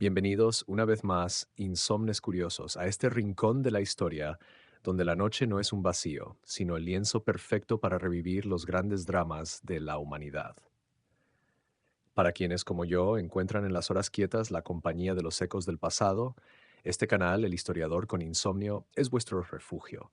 Bienvenidos una vez más, insomnes curiosos, a este rincón de la historia donde la noche no es un vacío, sino el lienzo perfecto para revivir los grandes dramas de la humanidad. Para quienes como yo encuentran en las horas quietas la compañía de los ecos del pasado, este canal, El Historiador con Insomnio, es vuestro refugio.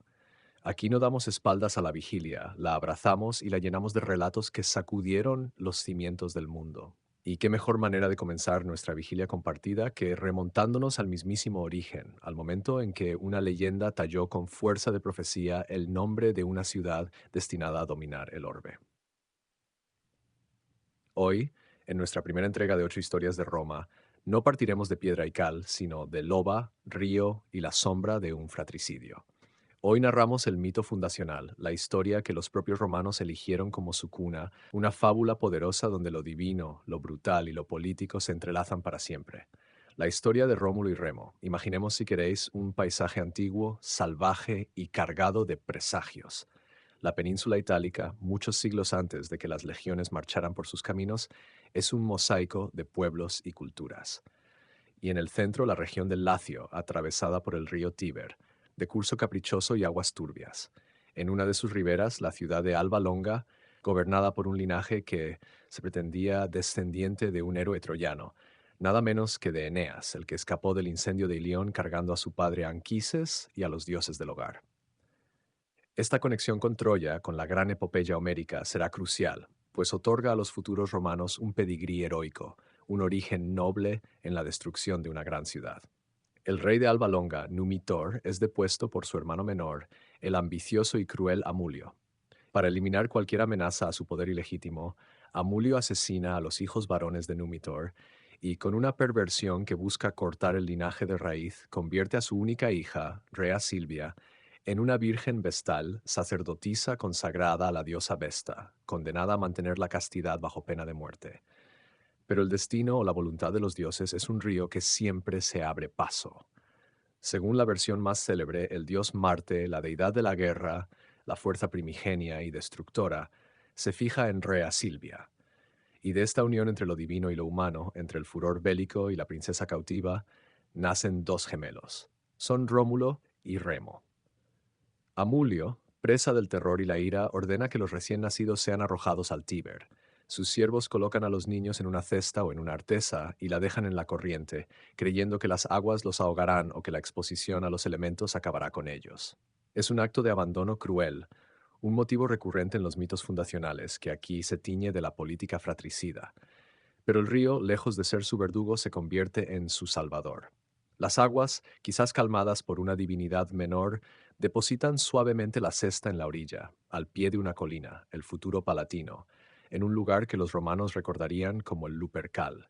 Aquí no damos espaldas a la vigilia, la abrazamos y la llenamos de relatos que sacudieron los cimientos del mundo. Y qué mejor manera de comenzar nuestra vigilia compartida que remontándonos al mismísimo origen, al momento en que una leyenda talló con fuerza de profecía el nombre de una ciudad destinada a dominar el orbe. Hoy, en nuestra primera entrega de 8 historias de Roma, no partiremos de piedra y cal, sino de loba, río y la sombra de un fratricidio. Hoy narramos el mito fundacional, la historia que los propios romanos eligieron como su cuna, una fábula poderosa donde lo divino, lo brutal y lo político se entrelazan para siempre. La historia de Rómulo y Remo. Imaginemos, si queréis, un paisaje antiguo, salvaje y cargado de presagios. La península itálica, muchos siglos antes de que las legiones marcharan por sus caminos, es un mosaico de pueblos y culturas. Y en el centro, la región del Lacio, atravesada por el río Tíber, de curso caprichoso y aguas turbias. En una de sus riberas, la ciudad de Alba Longa, gobernada por un linaje que se pretendía descendiente de un héroe troyano, nada menos que de Eneas, el que escapó del incendio de Ilión cargando a su padre Anquises y a los dioses del hogar. Esta conexión con Troya, con la gran epopeya homérica, será crucial, pues otorga a los futuros romanos un pedigrí heroico, un origen noble en la destrucción de una gran ciudad. El rey de Alba Longa, Numitor, es depuesto por su hermano menor, el ambicioso y cruel Amulio. Para eliminar cualquier amenaza a su poder ilegítimo, Amulio asesina a los hijos varones de Numitor y, con una perversión que busca cortar el linaje de raíz, convierte a su única hija, Rea Silvia, en una virgen vestal, sacerdotisa consagrada a la diosa Vesta, condenada a mantener la castidad bajo pena de muerte. Pero el destino o la voluntad de los dioses es un río que siempre se abre paso. Según la versión más célebre, el dios Marte, la deidad de la guerra, la fuerza primigenia y destructora, se fija en Rea Silvia, y de esta unión entre lo divino y lo humano, entre el furor bélico y la princesa cautiva, nacen dos gemelos. Son Rómulo y Remo. Amulio, presa del terror y la ira, ordena que los recién nacidos sean arrojados al Tíber. Sus siervos colocan a los niños en una cesta o en una artesa y la dejan en la corriente, creyendo que las aguas los ahogarán o que la exposición a los elementos acabará con ellos. Es un acto de abandono cruel, un motivo recurrente en los mitos fundacionales, que aquí se tiñe de la política fratricida. Pero el río, lejos de ser su verdugo, se convierte en su salvador. Las aguas, quizás calmadas por una divinidad menor, depositan suavemente la cesta en la orilla, al pie de una colina, el futuro Palatino, en un lugar que los romanos recordarían como el Lupercal.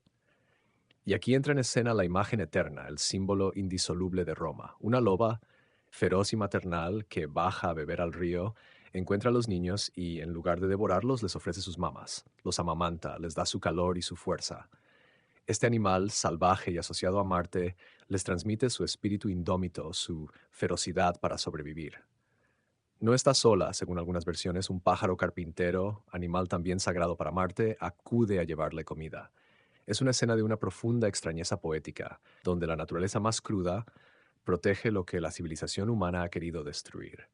Y aquí entra en escena la imagen eterna, el símbolo indisoluble de Roma, una loba feroz y maternal que baja a beber al río, encuentra a los niños y, en lugar de devorarlos, les ofrece sus mamas, los amamanta, les da su calor y su fuerza. Este animal, salvaje y asociado a Marte, les transmite su espíritu indómito, su ferocidad para sobrevivir. No está sola, según algunas versiones, un pájaro carpintero, animal también sagrado para Marte, acude a llevarle comida. Es una escena de una profunda extrañeza poética, donde la naturaleza más cruda protege lo que la civilización humana ha querido destruir.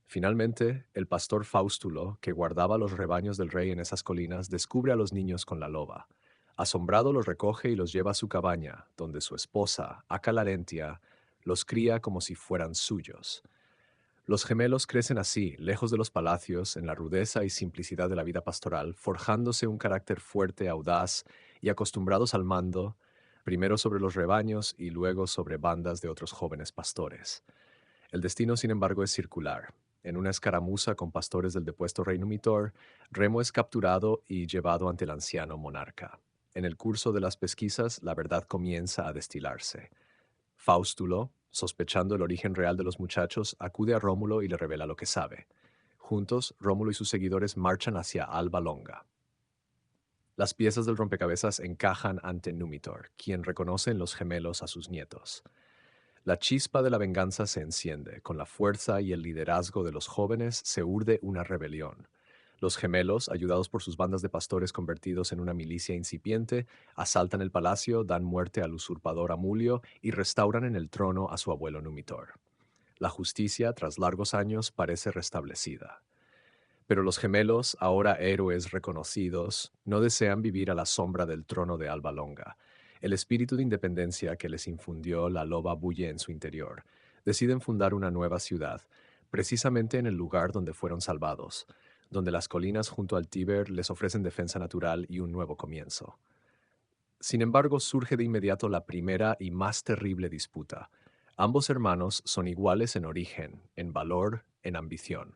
Finalmente, el pastor Faustulo, que guardaba los rebaños del rey en esas colinas, descubre a los niños con la loba. Asombrado los recoge y los lleva a su cabaña, donde su esposa, Aca Larentia, los cría como si fueran suyos. Los gemelos crecen así, lejos de los palacios, en la rudeza y simplicidad de la vida pastoral, forjándose un carácter fuerte, audaz y acostumbrados al mando, primero sobre los rebaños y luego sobre bandas de otros jóvenes pastores. El destino, sin embargo, es circular. En una escaramuza con pastores del depuesto rey Numitor, Remo es capturado y llevado ante el anciano monarca. En el curso de las pesquisas, la verdad comienza a destilarse. Faustulo, sospechando el origen real de los muchachos, acude a Rómulo y le revela lo que sabe. Juntos, Rómulo y sus seguidores marchan hacia Alba Longa. Las piezas del rompecabezas encajan ante Numitor, quien reconoce en los gemelos a sus nietos. La chispa de la venganza se enciende. Con la fuerza y el liderazgo de los jóvenes se urde una rebelión. Los gemelos, ayudados por sus bandas de pastores convertidos en una milicia incipiente, asaltan el palacio, dan muerte al usurpador Amulio y restauran en el trono a su abuelo Numitor. La justicia, tras largos años, parece restablecida. Pero los gemelos, ahora héroes reconocidos, no desean vivir a la sombra del trono de Alba Longa. El espíritu de independencia que les infundió la loba bulle en su interior. Deciden fundar una nueva ciudad, precisamente en el lugar donde fueron salvados, donde las colinas junto al Tíber les ofrecen defensa natural y un nuevo comienzo. Sin embargo, surge de inmediato la primera y más terrible disputa. Ambos hermanos son iguales en origen, en valor, en ambición.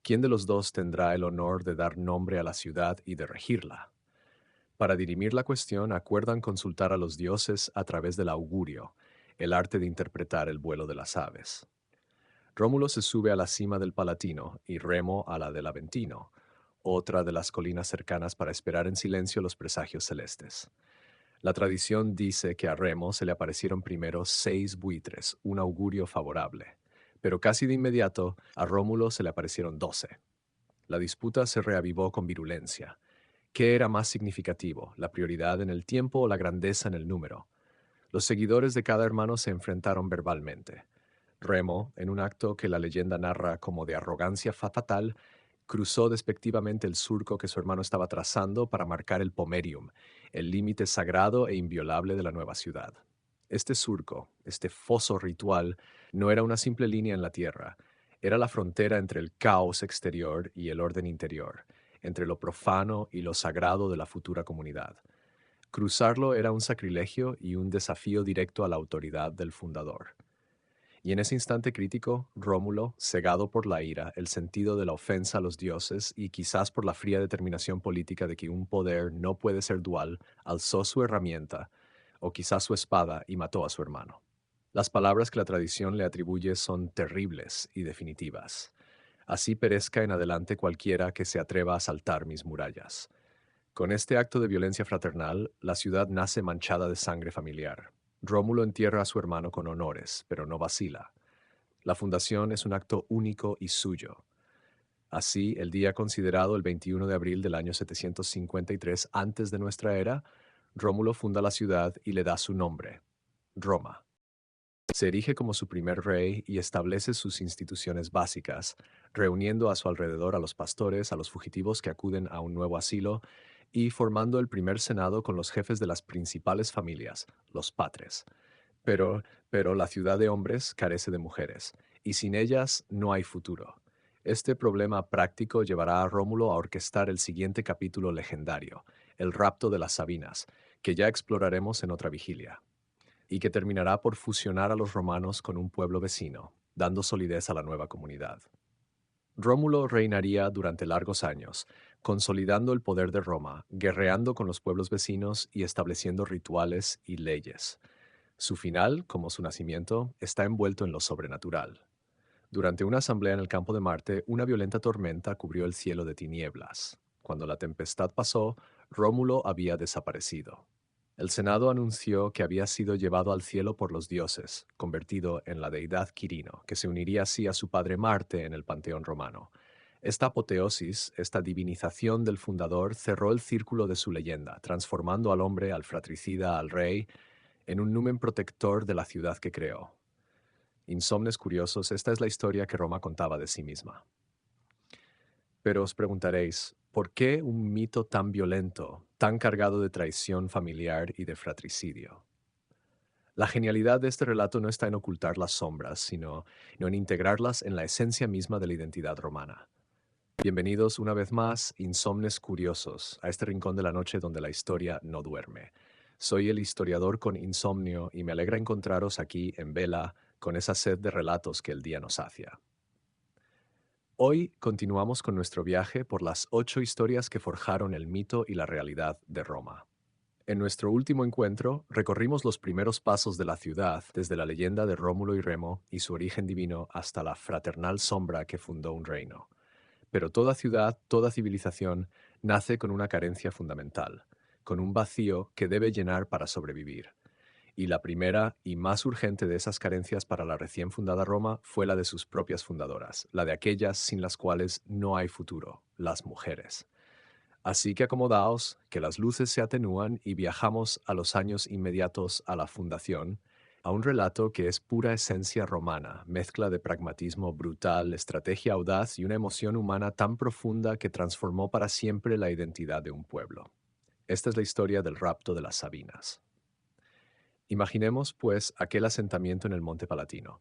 ¿Quién de los dos tendrá el honor de dar nombre a la ciudad y de regirla? Para dirimir la cuestión, acuerdan consultar a los dioses a través del augurio, el arte de interpretar el vuelo de las aves. Rómulo se sube a la cima del Palatino y Remo a la del Aventino, otra de las colinas cercanas, para esperar en silencio los presagios celestes. La tradición dice que a Remo se le aparecieron primero 6 buitres, un augurio favorable, pero casi de inmediato a Rómulo se le aparecieron 12. La disputa se reavivó con virulencia. ¿Qué era más significativo, la prioridad en el tiempo o la grandeza en el número? Los seguidores de cada hermano se enfrentaron verbalmente. Remo, en un acto que la leyenda narra como de arrogancia fatal, cruzó despectivamente el surco que su hermano estaba trazando para marcar el pomerium, el límite sagrado e inviolable de la nueva ciudad. Este surco, este foso ritual, no era una simple línea en la tierra, era la frontera entre el caos exterior y el orden interior, entre lo profano y lo sagrado de la futura comunidad. Cruzarlo era un sacrilegio y un desafío directo a la autoridad del fundador. Y en ese instante crítico, Rómulo, cegado por la ira, el sentido de la ofensa a los dioses y quizás por la fría determinación política de que un poder no puede ser dual, alzó su herramienta, o quizás su espada, y mató a su hermano. Las palabras que la tradición le atribuye son terribles y definitivas. Así perezca en adelante cualquiera que se atreva a saltar mis murallas. Con este acto de violencia fraternal, la ciudad nace manchada de sangre familiar. Rómulo entierra a su hermano con honores, pero no vacila. La fundación es un acto único y suyo. Así, el día considerado el 21 de abril del año 753 antes de nuestra era, Rómulo funda la ciudad y le da su nombre, Roma. Se erige como su primer rey y establece sus instituciones básicas, reuniendo a su alrededor a los pastores, a los fugitivos que acuden a un nuevo asilo, y formando el primer senado con los jefes de las principales familias, los patres. Pero la ciudad de hombres carece de mujeres, y sin ellas no hay futuro. Este problema práctico llevará a Rómulo a orquestar el siguiente capítulo legendario, el rapto de las Sabinas, que ya exploraremos en otra vigilia, y que terminará por fusionar a los romanos con un pueblo vecino, dando solidez a la nueva comunidad. Rómulo reinaría durante largos años, consolidando el poder de Roma, guerreando con los pueblos vecinos y estableciendo rituales y leyes. Su final, como su nacimiento, está envuelto en lo sobrenatural. Durante una asamblea en el campo de Marte, una violenta tormenta cubrió el cielo de tinieblas. Cuando la tempestad pasó, Rómulo había desaparecido. El Senado anunció que había sido llevado al cielo por los dioses, convertido en la deidad Quirino, que se uniría así a su padre Marte en el panteón romano. Esta apoteosis, esta divinización del fundador, cerró el círculo de su leyenda, transformando al hombre, al fratricida, al rey, en un numen protector de la ciudad que creó. Insomnes curiosos, esta es la historia que Roma contaba de sí misma. Pero os preguntaréis, ¿por qué un mito tan violento, tan cargado de traición familiar y de fratricidio? La genialidad de este relato no está en ocultar las sombras, sino en integrarlas en la esencia misma de la identidad romana. Bienvenidos una vez más, insomnes curiosos, a este rincón de la noche donde la historia no duerme. Soy el historiador con insomnio y me alegra encontraros aquí en vela con esa sed de relatos que el día nos sacia. Hoy continuamos con nuestro viaje por las 8 historias que forjaron el mito y la realidad de Roma. En nuestro último encuentro, recorrimos los primeros pasos de la ciudad, desde la leyenda de Rómulo y Remo y su origen divino hasta la fraternal sombra que fundó un reino. Pero toda ciudad, toda civilización, nace con una carencia fundamental, con un vacío que debe llenar para sobrevivir. Y la primera y más urgente de esas carencias para la recién fundada Roma fue la de sus propias fundadoras, la de aquellas sin las cuales no hay futuro, las mujeres. Así que acomodaos, que las luces se atenúan y viajamos a los años inmediatos a la fundación, a un relato que es pura esencia romana, mezcla de pragmatismo brutal, estrategia audaz y una emoción humana tan profunda que transformó para siempre la identidad de un pueblo. Esta es la historia del rapto de las Sabinas. Imaginemos, pues, aquel asentamiento en el Monte Palatino.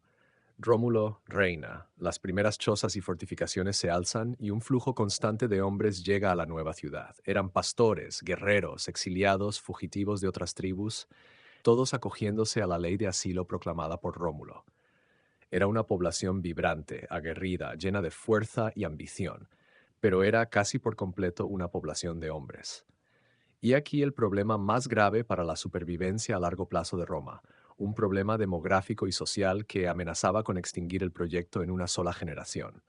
Rómulo reina, las primeras chozas y fortificaciones se alzan y un flujo constante de hombres llega a la nueva ciudad. Eran pastores, guerreros, exiliados, fugitivos de otras tribus, todos acogiéndose a la ley de asilo proclamada por Rómulo. Era una población vibrante, aguerrida, llena de fuerza y ambición, pero era casi por completo una población de hombres. Y aquí el problema más grave para la supervivencia a largo plazo de Roma, un problema demográfico y social que amenazaba con extinguir el proyecto en una sola generación.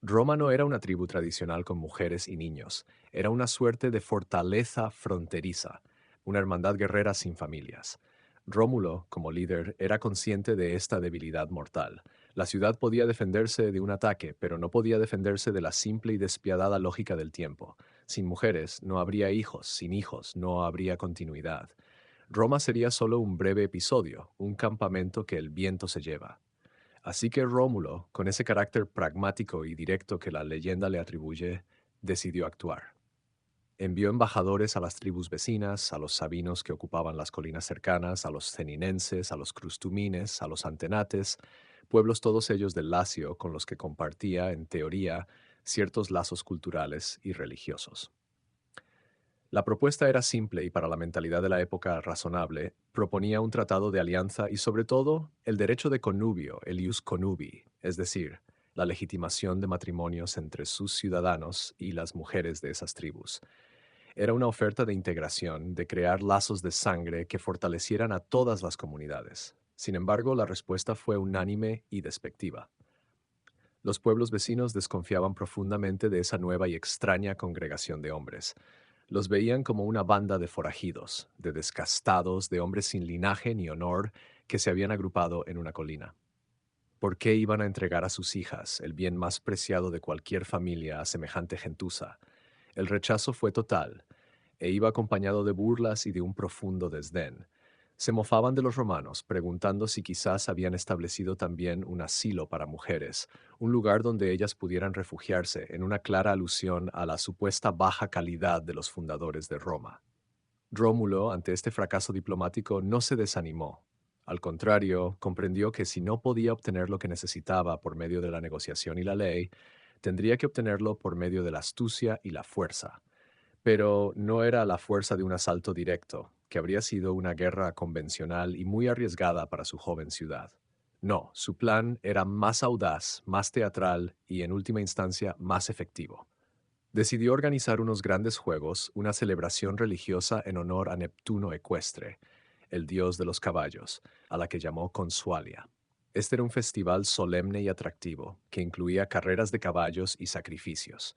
Roma no era una tribu tradicional con mujeres y niños, era una suerte de fortaleza fronteriza, una hermandad guerrera sin familias. Rómulo, como líder, era consciente de esta debilidad mortal. La ciudad podía defenderse de un ataque, pero no podía defenderse de la simple y despiadada lógica del tiempo. Sin mujeres no habría hijos, sin hijos no habría continuidad. Roma sería solo un breve episodio, un campamento que el viento se lleva. Así que Rómulo, con ese carácter pragmático y directo que la leyenda le atribuye, decidió actuar. Envió embajadores a las tribus vecinas, a los sabinos que ocupaban las colinas cercanas, a los ceninenses, a los crustumines, a los antenates, pueblos todos ellos del Lacio con los que compartía, en teoría, ciertos lazos culturales y religiosos. La propuesta era simple y para la mentalidad de la época razonable, proponía un tratado de alianza y sobre todo el derecho de connubio, el ius connubii, es decir, la legitimación de matrimonios entre sus ciudadanos y las mujeres de esas tribus. Era una oferta de integración, de crear lazos de sangre que fortalecieran a todas las comunidades. Sin embargo, la respuesta fue unánime y despectiva. Los pueblos vecinos desconfiaban profundamente de esa nueva y extraña congregación de hombres. Los veían como una banda de forajidos, de descastados, de hombres sin linaje ni honor que se habían agrupado en una colina. ¿Por qué iban a entregar a sus hijas, el bien más preciado de cualquier familia, a semejante gentuza? El rechazo fue total, e iba acompañado de burlas y de un profundo desdén. Se mofaban de los romanos, preguntando si quizás habían establecido también un asilo para mujeres, un lugar donde ellas pudieran refugiarse, en una clara alusión a la supuesta baja calidad de los fundadores de Roma. Rómulo, ante este fracaso diplomático, no se desanimó. Al contrario, comprendió que si no podía obtener lo que necesitaba por medio de la negociación y la ley, tendría que obtenerlo por medio de la astucia y la fuerza. Pero no era la fuerza de un asalto directo, que habría sido una guerra convencional y muy arriesgada para su joven ciudad. No, su plan era más audaz, más teatral y, en última instancia, más efectivo. Decidió organizar unos grandes juegos, una celebración religiosa en honor a Neptuno Ecuestre, el dios de los caballos, a la que llamó Consualia. Este era un festival solemne y atractivo, que incluía carreras de caballos y sacrificios.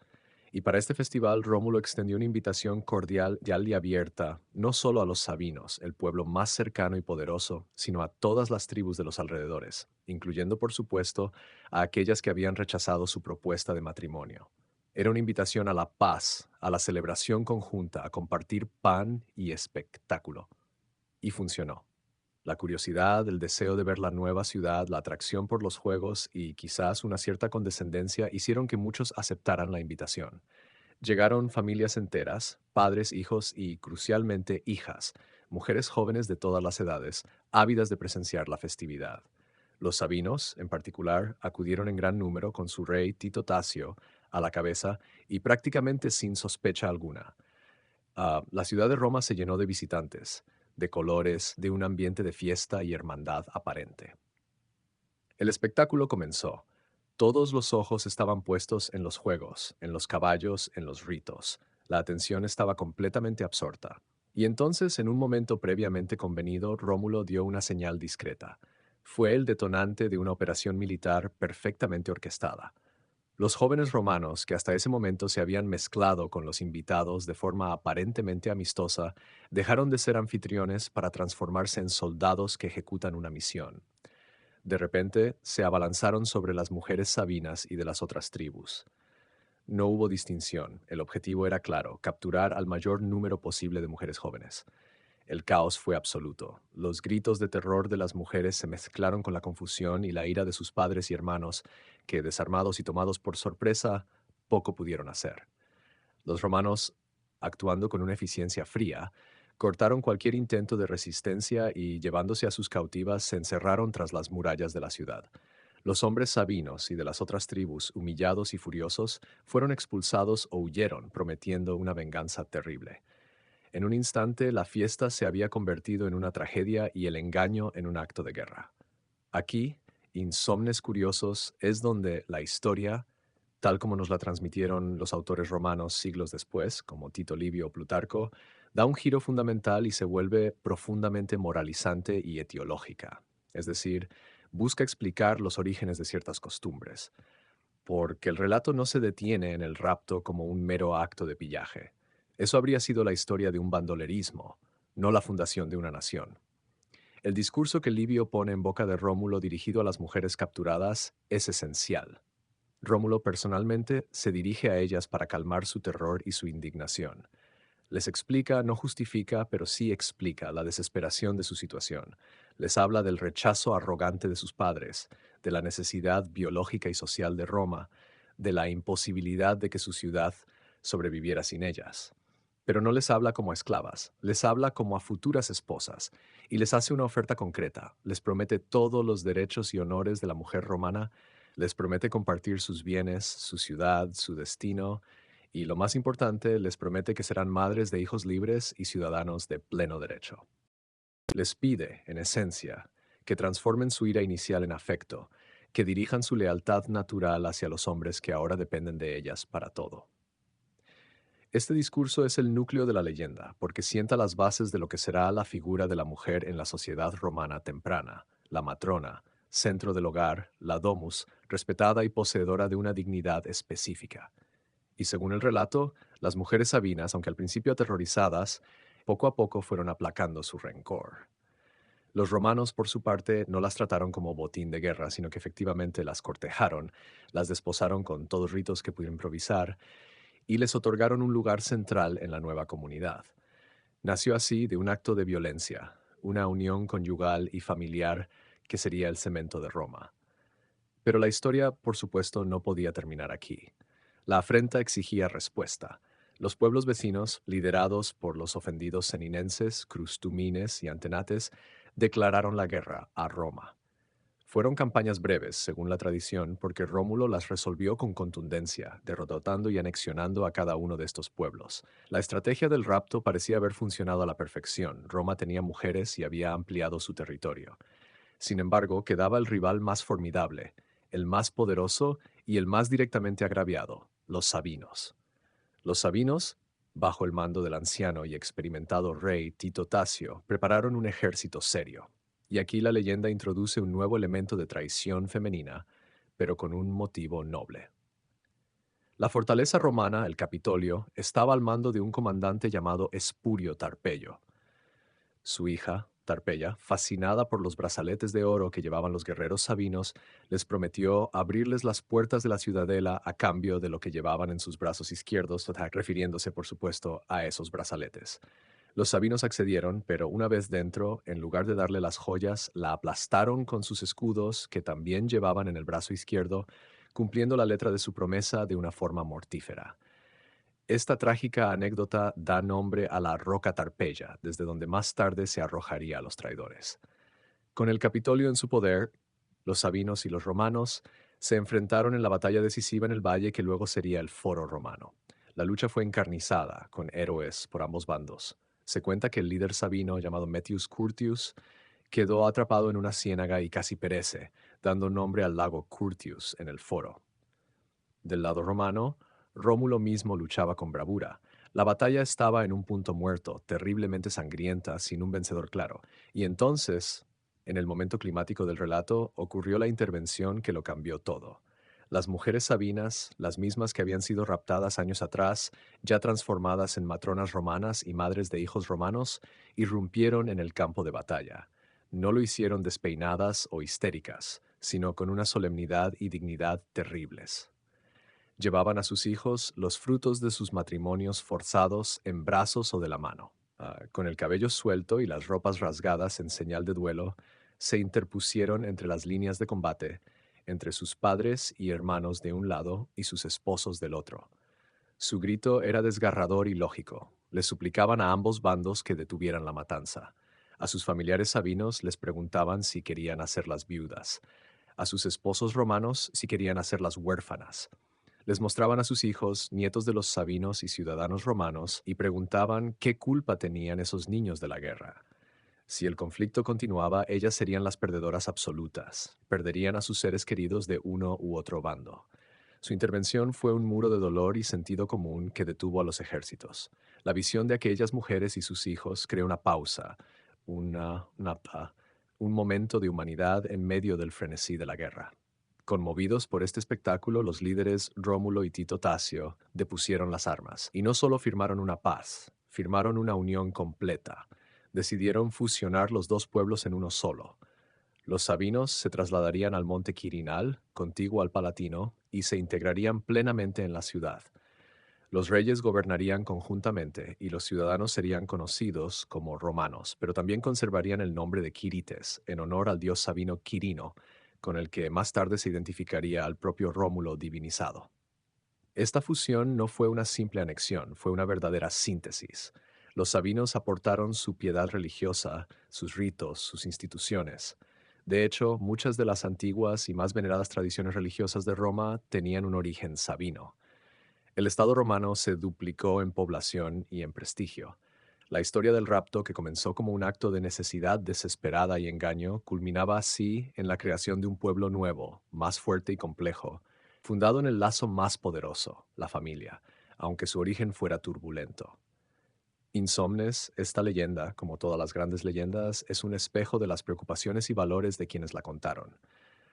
Y para este festival Rómulo extendió una invitación cordial y abierta, no solo a los sabinos, el pueblo más cercano y poderoso, sino a todas las tribus de los alrededores, incluyendo, por supuesto, a aquellas que habían rechazado su propuesta de matrimonio. Era una invitación a la paz, a la celebración conjunta, a compartir pan y espectáculo. Y funcionó. La curiosidad, el deseo de ver la nueva ciudad, la atracción por los juegos y quizás una cierta condescendencia hicieron que muchos aceptaran la invitación. Llegaron familias enteras, padres, hijos y, crucialmente, hijas, mujeres jóvenes de todas las edades, ávidas de presenciar la festividad. Los sabinos, en particular, acudieron en gran número con su rey Tito Tasio a la cabeza y prácticamente sin sospecha alguna. La ciudad de Roma se llenó de visitantes, de colores, de un ambiente de fiesta y hermandad aparente. El espectáculo comenzó. Todos los ojos estaban puestos en los juegos, en los caballos, en los ritos. La atención estaba completamente absorta. Y entonces, en un momento previamente convenido, Rómulo dio una señal discreta. Fue el detonante de una operación militar perfectamente orquestada. Los jóvenes romanos, que hasta ese momento se habían mezclado con los invitados de forma aparentemente amistosa, dejaron de ser anfitriones para transformarse en soldados que ejecutan una misión. De repente, se abalanzaron sobre las mujeres sabinas y de las otras tribus. No hubo distinción, el objetivo era claro, capturar al mayor número posible de mujeres jóvenes. El caos fue absoluto. Los gritos de terror de las mujeres se mezclaron con la confusión y la ira de sus padres y hermanos, que, desarmados y tomados por sorpresa, poco pudieron hacer. Los romanos, actuando con una eficiencia fría, cortaron cualquier intento de resistencia y, llevándose a sus cautivas, se encerraron tras las murallas de la ciudad. Los hombres sabinos y de las otras tribus, humillados y furiosos, fueron expulsados o huyeron, prometiendo una venganza terrible. En un instante, la fiesta se había convertido en una tragedia y el engaño en un acto de guerra. Aquí, insomnes curiosos, es donde la historia, tal como nos la transmitieron los autores romanos siglos después, como Tito Livio o Plutarco, da un giro fundamental y se vuelve profundamente moralizante y etiológica. Es decir, busca explicar los orígenes de ciertas costumbres, porque el relato no se detiene en el rapto como un mero acto de pillaje. Eso habría sido la historia de un bandolerismo, no la fundación de una nación. El discurso que Livio pone en boca de Rómulo dirigido a las mujeres capturadas es esencial. Rómulo personalmente se dirige a ellas para calmar su terror y su indignación. Les explica, no justifica, pero sí explica la desesperación de su situación. Les habla del rechazo arrogante de sus padres, de la necesidad biológica y social de Roma, de la imposibilidad de que su ciudad sobreviviera sin ellas. Pero no les habla como a esclavas, les habla como a futuras esposas y les hace una oferta concreta. Les promete todos los derechos y honores de la mujer romana, les promete compartir sus bienes, su ciudad, su destino, y lo más importante, les promete que serán madres de hijos libres y ciudadanos de pleno derecho. Les pide, en esencia, que transformen su ira inicial en afecto, que dirijan su lealtad natural hacia los hombres que ahora dependen de ellas para todo. Este discurso es el núcleo de la leyenda, porque sienta las bases de lo que será la figura de la mujer en la sociedad romana temprana, la matrona, centro del hogar, la domus, respetada y poseedora de una dignidad específica. Y según el relato, las mujeres sabinas, aunque al principio aterrorizadas, poco a poco fueron aplacando su rencor. Los romanos, por su parte, no las trataron como botín de guerra, sino que efectivamente las cortejaron, las desposaron con todos ritos que pudieron improvisar y les otorgaron un lugar central en la nueva comunidad. Nació así de un acto de violencia, una unión conyugal y familiar que sería el cemento de Roma. Pero la historia, por supuesto, no podía terminar aquí. La afrenta exigía respuesta. Los pueblos vecinos, liderados por los ofendidos seninenses, crustumines y antenates, declararon la guerra a Roma. Fueron campañas breves, según la tradición, porque Rómulo las resolvió con contundencia, derrotando y anexionando a cada uno de estos pueblos. La estrategia del rapto parecía haber funcionado a la perfección. Roma tenía mujeres y había ampliado su territorio. Sin embargo, quedaba el rival más formidable, el más poderoso y el más directamente agraviado, los sabinos. Los sabinos, bajo el mando del anciano y experimentado rey Tito Tasio, prepararon un ejército serio. Y aquí la leyenda introduce un nuevo elemento de traición femenina, pero con un motivo noble. La fortaleza romana, el Capitolio, estaba al mando de un comandante llamado Espurio Tarpeyo. Su hija, Tarpeya, fascinada por los brazaletes de oro que llevaban los guerreros sabinos, les prometió abrirles las puertas de la ciudadela a cambio de lo que llevaban en sus brazos izquierdos, refiriéndose, por supuesto, a esos brazaletes. Los sabinos accedieron, pero una vez dentro, en lugar de darle las joyas, la aplastaron con sus escudos que también llevaban en el brazo izquierdo, cumpliendo la letra de su promesa de una forma mortífera. Esta trágica anécdota da nombre a la Roca Tarpeya, desde donde más tarde se arrojaría a los traidores. Con el Capitolio en su poder, los sabinos y los romanos se enfrentaron en la batalla decisiva en el valle que luego sería el Foro Romano. La lucha fue encarnizada, con héroes por ambos bandos. Se cuenta que el líder sabino, llamado Metius Curtius, quedó atrapado en una ciénaga y casi perece, dando nombre al lago Curtius en el Foro. Del lado romano, Rómulo mismo luchaba con bravura. La batalla estaba en un punto muerto, terriblemente sangrienta, sin un vencedor claro. Y entonces, en el momento climático del relato, ocurrió la intervención que lo cambió todo. Las mujeres sabinas, las mismas que habían sido raptadas años atrás, ya transformadas en matronas romanas y madres de hijos romanos, irrumpieron en el campo de batalla. No lo hicieron despeinadas o histéricas, sino con una solemnidad y dignidad terribles. Llevaban a sus hijos los frutos de sus matrimonios forzados en brazos o de la mano. Con el cabello suelto y las ropas rasgadas en señal de duelo, se interpusieron entre las líneas de combate, entre sus padres y hermanos de un lado y sus esposos del otro. Su grito era desgarrador y lógico. Les suplicaban a ambos bandos que detuvieran la matanza. A sus familiares sabinos les preguntaban si querían hacerlas viudas. A sus esposos romanos si querían hacerlas huérfanas. Les mostraban a sus hijos, nietos de los sabinos y ciudadanos romanos, y preguntaban qué culpa tenían esos niños de la guerra. Si el conflicto continuaba, ellas serían las perdedoras absolutas, perderían a sus seres queridos de uno u otro bando. Su intervención fue un muro de dolor y sentido común que detuvo a los ejércitos. La visión de aquellas mujeres y sus hijos creó una pausa, un momento de humanidad en medio del frenesí de la guerra. Conmovidos por este espectáculo, los líderes Rómulo y Tito Tasio depusieron las armas y no solo firmaron una paz, firmaron una unión completa. Decidieron fusionar los dos pueblos en uno solo. Los sabinos se trasladarían al monte Quirinal, contiguo al Palatino, y se integrarían plenamente en la ciudad. Los reyes gobernarían conjuntamente y los ciudadanos serían conocidos como romanos, pero también conservarían el nombre de Quirites, en honor al dios sabino Quirino, con el que más tarde se identificaría al propio Rómulo divinizado. Esta fusión no fue una simple anexión, fue una verdadera síntesis. Los sabinos aportaron su piedad religiosa, sus ritos, sus instituciones. De hecho, muchas de las antiguas y más veneradas tradiciones religiosas de Roma tenían un origen sabino. El Estado romano se duplicó en población y en prestigio. La historia del rapto, que comenzó como un acto de necesidad desesperada y engaño, culminaba así en la creación de un pueblo nuevo, más fuerte y complejo, fundado en el lazo más poderoso, la familia, aunque su origen fuera turbulento. Insomnes, esta leyenda, como todas las grandes leyendas, es un espejo de las preocupaciones y valores de quienes la contaron.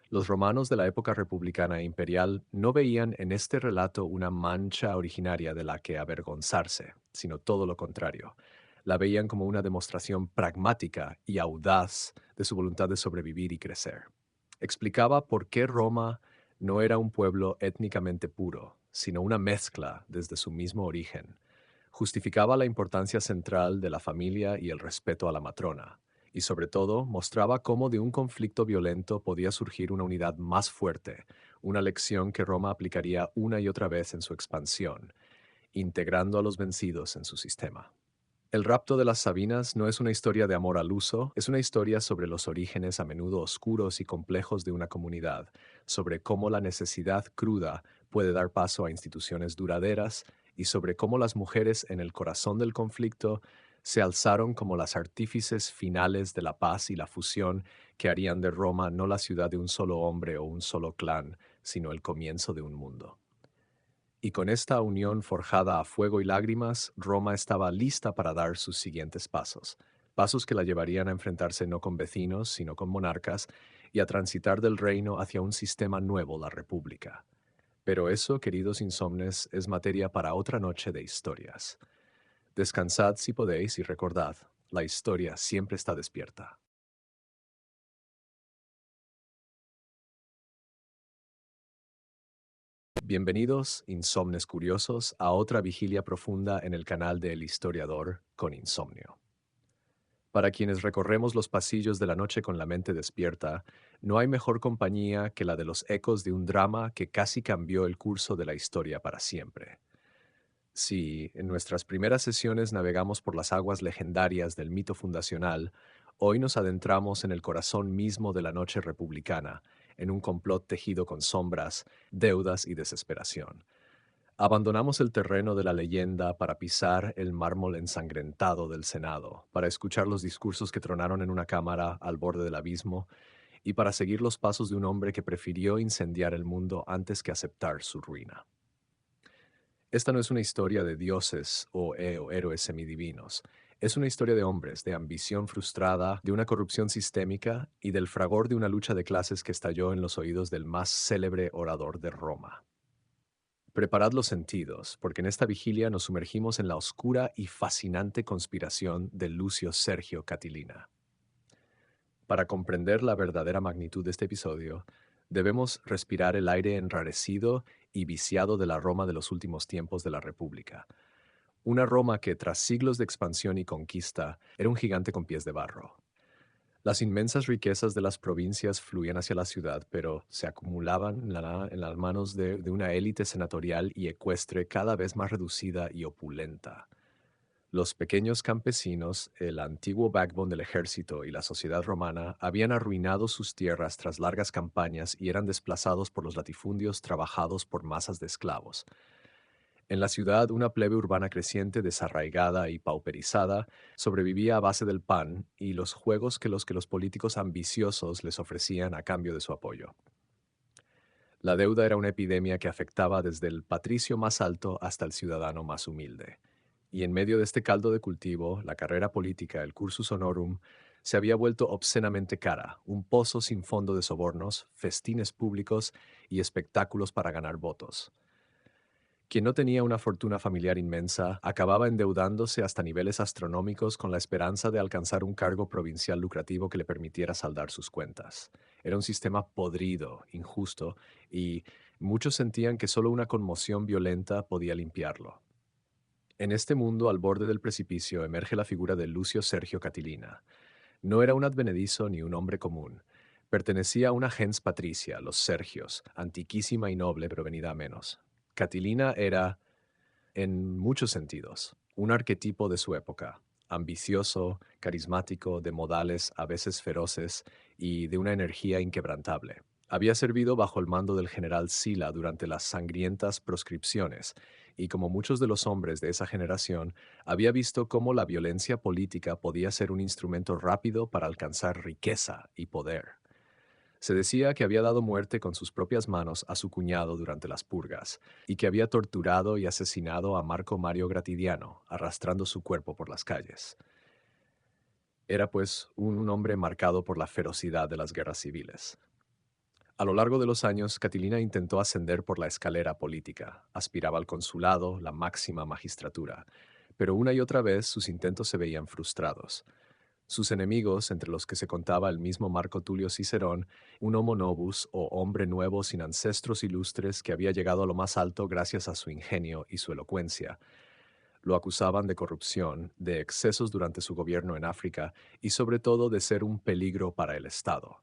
Los romanos de la época republicana e imperial no veían en este relato una mancha originaria de la que avergonzarse, sino todo lo contrario. La veían como una demostración pragmática y audaz de su voluntad de sobrevivir y crecer. Explicaba por qué Roma no era un pueblo étnicamente puro, sino una mezcla desde su mismo origen. Justificaba la importancia central de la familia y el respeto a la matrona, y sobre todo mostraba cómo de un conflicto violento podía surgir una unidad más fuerte, una lección que Roma aplicaría una y otra vez en su expansión, integrando a los vencidos en su sistema. El rapto de las Sabinas no es una historia de amor al uso, es una historia sobre los orígenes a menudo oscuros y complejos de una comunidad, sobre cómo la necesidad cruda puede dar paso a instituciones duraderas y sobre cómo las mujeres en el corazón del conflicto se alzaron como las artífices finales de la paz y la fusión que harían de Roma no la ciudad de un solo hombre o un solo clan, sino el comienzo de un mundo. Y con esta unión forjada a fuego y lágrimas, Roma estaba lista para dar sus siguientes pasos, pasos que la llevarían a enfrentarse no con vecinos, sino con monarcas, y a transitar del reino hacia un sistema nuevo, la República. Pero eso, queridos insomnes, es materia para otra noche de historias. Descansad si podéis y recordad, la historia siempre está despierta. Bienvenidos, insomnes curiosos, a otra vigilia profunda en el canal del historiador con insomnio. Para quienes recorremos los pasillos de la noche con la mente despierta, no hay mejor compañía que la de los ecos de un drama que casi cambió el curso de la historia para siempre. Si en nuestras primeras sesiones navegamos por las aguas legendarias del mito fundacional, hoy nos adentramos en el corazón mismo de la noche republicana, en un complot tejido con sombras, deudas y desesperación. Abandonamos el terreno de la leyenda para pisar el mármol ensangrentado del Senado, para escuchar los discursos que tronaron en una cámara al borde del abismo y para seguir los pasos de un hombre que prefirió incendiar el mundo antes que aceptar su ruina. Esta no es una historia de dioses o héroes semidivinos. Es una historia de hombres, de ambición frustrada, de una corrupción sistémica y del fragor de una lucha de clases que estalló en los oídos del más célebre orador de Roma. Preparad los sentidos, porque en esta vigilia nos sumergimos en la oscura y fascinante conspiración de Lucio Sergio Catilina. Para comprender la verdadera magnitud de este episodio, debemos respirar el aire enrarecido y viciado de la Roma de los últimos tiempos de la República. Una Roma que, tras siglos de expansión y conquista, era un gigante con pies de barro. Las inmensas riquezas de las provincias fluían hacia la ciudad, pero se acumulaban en las manos de una élite senatorial y ecuestre cada vez más reducida y opulenta. Los pequeños campesinos, el antiguo backbone del ejército y la sociedad romana habían arruinado sus tierras tras largas campañas y eran desplazados por los latifundios trabajados por masas de esclavos. En la ciudad, una plebe urbana creciente, desarraigada y pauperizada, sobrevivía a base del pan y los juegos que los políticos ambiciosos les ofrecían a cambio de su apoyo. La deuda era una epidemia que afectaba desde el patricio más alto hasta el ciudadano más humilde. Y en medio de este caldo de cultivo, la carrera política, el cursus honorum, se había vuelto obscenamente cara, un pozo sin fondo de sobornos, festines públicos y espectáculos para ganar votos. Quien no tenía una fortuna familiar inmensa acababa endeudándose hasta niveles astronómicos con la esperanza de alcanzar un cargo provincial lucrativo que le permitiera saldar sus cuentas. Era un sistema podrido, injusto, y muchos sentían que solo una conmoción violenta podía limpiarlo. En este mundo, al borde del precipicio, emerge la figura de Lucio Sergio Catilina. No era un advenedizo ni un hombre común. Pertenecía a una gens patricia, los Sergios, antiquísima y noble, pero venida a menos. Catilina era, en muchos sentidos, un arquetipo de su época, ambicioso, carismático, de modales a veces feroces y de una energía inquebrantable. Había servido bajo el mando del general Sila durante las sangrientas proscripciones, y como muchos de los hombres de esa generación, había visto cómo la violencia política podía ser un instrumento rápido para alcanzar riqueza y poder. Se decía que había dado muerte con sus propias manos a su cuñado durante las purgas, y que había torturado y asesinado a Marco Mario Gratidiano, arrastrando su cuerpo por las calles. Era, pues, un hombre marcado por la ferocidad de las guerras civiles. A lo largo de los años, Catilina intentó ascender por la escalera política, aspiraba al consulado, la máxima magistratura, pero una y otra vez sus intentos se veían frustrados. Sus enemigos, entre los que se contaba el mismo Marco Tulio Cicerón, un homo novus o hombre nuevo sin ancestros ilustres que había llegado a lo más alto gracias a su ingenio y su elocuencia, lo acusaban de corrupción, de excesos durante su gobierno en África y sobre todo de ser un peligro para el Estado.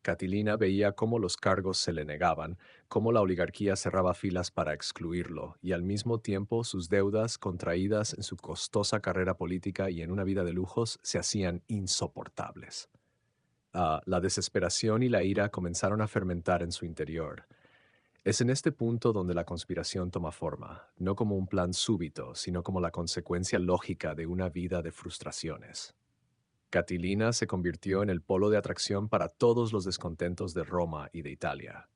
Catilina veía cómo los cargos se le negaban, cómo la oligarquía cerraba filas para excluirlo, y al mismo tiempo sus deudas, contraídas en su costosa carrera política y en una vida de lujos, se hacían insoportables. La desesperación y la ira comenzaron a fermentar en su interior. Es en este punto donde la conspiración toma forma, no como un plan súbito, sino como la consecuencia lógica de una vida de frustraciones. Catilina se convirtió en el polo de atracción para todos los descontentos de Roma y de Italia.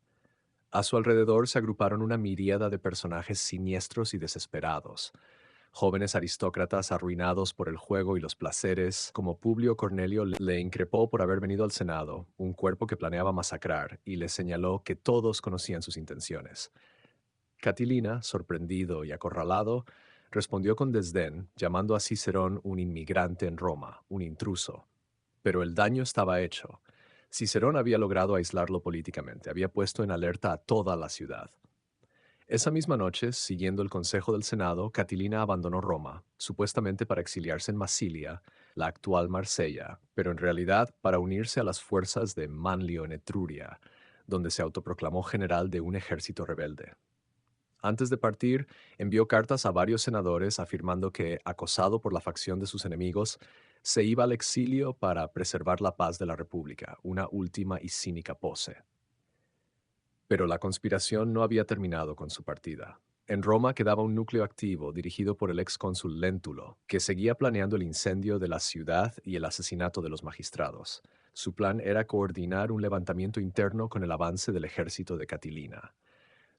A su alrededor se agruparon una miríada de personajes siniestros y desesperados, jóvenes aristócratas arruinados por el juego y los placeres, como Publio Cornelio le increpó por haber venido al Senado, un cuerpo que planeaba masacrar, y le señaló que todos conocían sus intenciones. Catilina, sorprendido y acorralado, respondió con desdén, llamando a Cicerón un inmigrante en Roma, un intruso. Pero el daño estaba hecho. Cicerón había logrado aislarlo políticamente, había puesto en alerta a toda la ciudad. Esa misma noche, siguiendo el consejo del Senado, Catilina abandonó Roma, supuestamente para exiliarse en Masilia, la actual Marsella, pero en realidad para unirse a las fuerzas de Manlio en Etruria, donde se autoproclamó general de un ejército rebelde. Antes de partir, envió cartas a varios senadores afirmando que, acosado por la facción de sus enemigos, se iba al exilio para preservar la paz de la República, una última y cínica pose. Pero la conspiración no había terminado con su partida. En Roma quedaba un núcleo activo dirigido por el excónsul Léntulo, que seguía planeando el incendio de la ciudad y el asesinato de los magistrados. Su plan era coordinar un levantamiento interno con el avance del ejército de Catilina.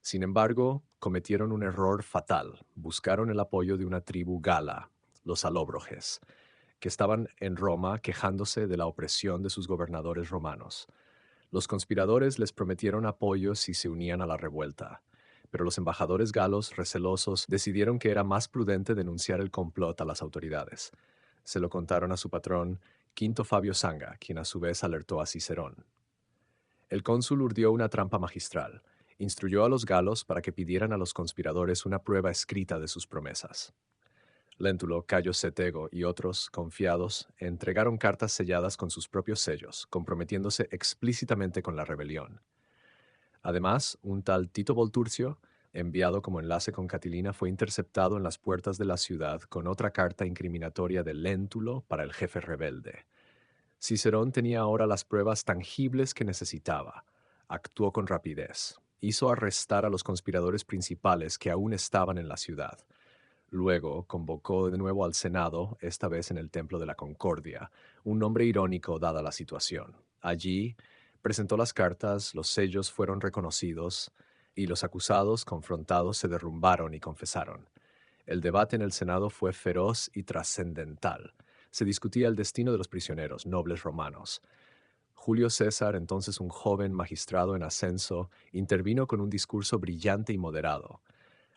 Sin embargo, cometieron un error fatal. Buscaron el apoyo de una tribu gala, los alóbroges, que estaban en Roma quejándose de la opresión de sus gobernadores romanos. Los conspiradores les prometieron apoyo si se unían a la revuelta, pero los embajadores galos, recelosos, decidieron que era más prudente denunciar el complot a las autoridades. Se lo contaron a su patrón, Quinto Fabio Sanga, quien a su vez alertó a Cicerón. El cónsul urdió una trampa magistral. Instruyó a los galos para que pidieran a los conspiradores una prueba escrita de sus promesas. Léntulo, Cayo Cetego y otros, confiados, entregaron cartas selladas con sus propios sellos, comprometiéndose explícitamente con la rebelión. Además, un tal Tito Volturcio, enviado como enlace con Catilina, fue interceptado en las puertas de la ciudad con otra carta incriminatoria de Léntulo para el jefe rebelde. Cicerón tenía ahora las pruebas tangibles que necesitaba. Actuó con rapidez. Hizo arrestar a los conspiradores principales que aún estaban en la ciudad. Luego convocó de nuevo al Senado, esta vez en el Templo de la Concordia, un nombre irónico dada la situación. Allí presentó las cartas, los sellos fueron reconocidos y los acusados, confrontados, se derrumbaron y confesaron. El debate en el Senado fue feroz y trascendental. Se discutía el destino de los prisioneros, nobles romanos. Julio César, entonces un joven magistrado en ascenso, intervino con un discurso brillante y moderado.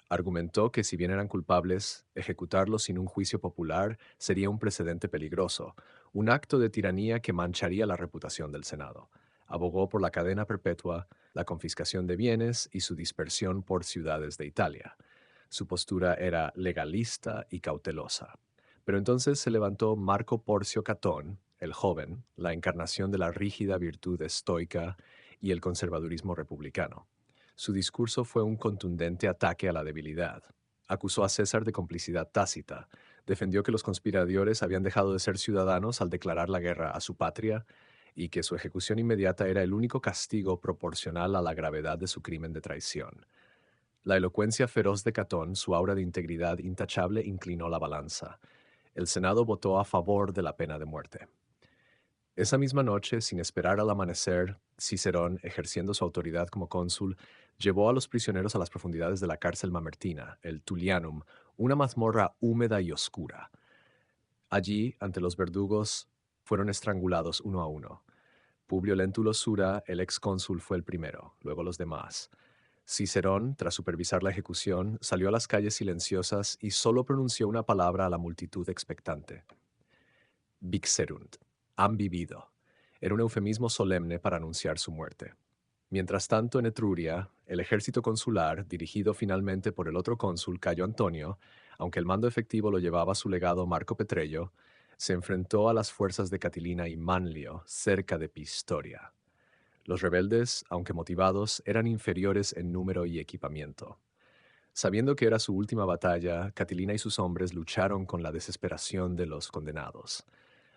Argumentó que si bien eran culpables, ejecutarlos sin un juicio popular sería un precedente peligroso, un acto de tiranía que mancharía la reputación del Senado. Abogó por la cadena perpetua, la confiscación de bienes y su dispersión por ciudades de Italia. Su postura era legalista y cautelosa. Pero entonces se levantó Marco Porcio Catón, el joven, la encarnación de la rígida virtud estoica y el conservadurismo republicano. Su discurso fue un contundente ataque a la debilidad. Acusó a César de complicidad tácita, defendió que los conspiradores habían dejado de ser ciudadanos al declarar la guerra a su patria y que su ejecución inmediata era el único castigo proporcional a la gravedad de su crimen de traición. La elocuencia feroz de Catón, su aura de integridad intachable, inclinó la balanza. El Senado votó a favor de la pena de muerte. Esa misma noche, sin esperar al amanecer, Cicerón, ejerciendo su autoridad como cónsul, llevó a los prisioneros a las profundidades de la cárcel mamertina, el Tullianum, una mazmorra húmeda y oscura. Allí, ante los verdugos, fueron estrangulados uno a uno. Publio Lentulus Sura, el ex cónsul, fue el primero, luego los demás. Cicerón, tras supervisar la ejecución, salió a las calles silenciosas y solo pronunció una palabra a la multitud expectante. Vixerunt. Han vivido. Era un eufemismo solemne para anunciar su muerte. Mientras tanto, en Etruria, el ejército consular, dirigido finalmente por el otro cónsul, Cayo Antonio, aunque el mando efectivo lo llevaba su legado Marco Petrello, se enfrentó a las fuerzas de Catilina y Manlio, cerca de Pistoria. Los rebeldes, aunque motivados, eran inferiores en número y equipamiento. Sabiendo que era su última batalla, Catilina y sus hombres lucharon con la desesperación de los condenados.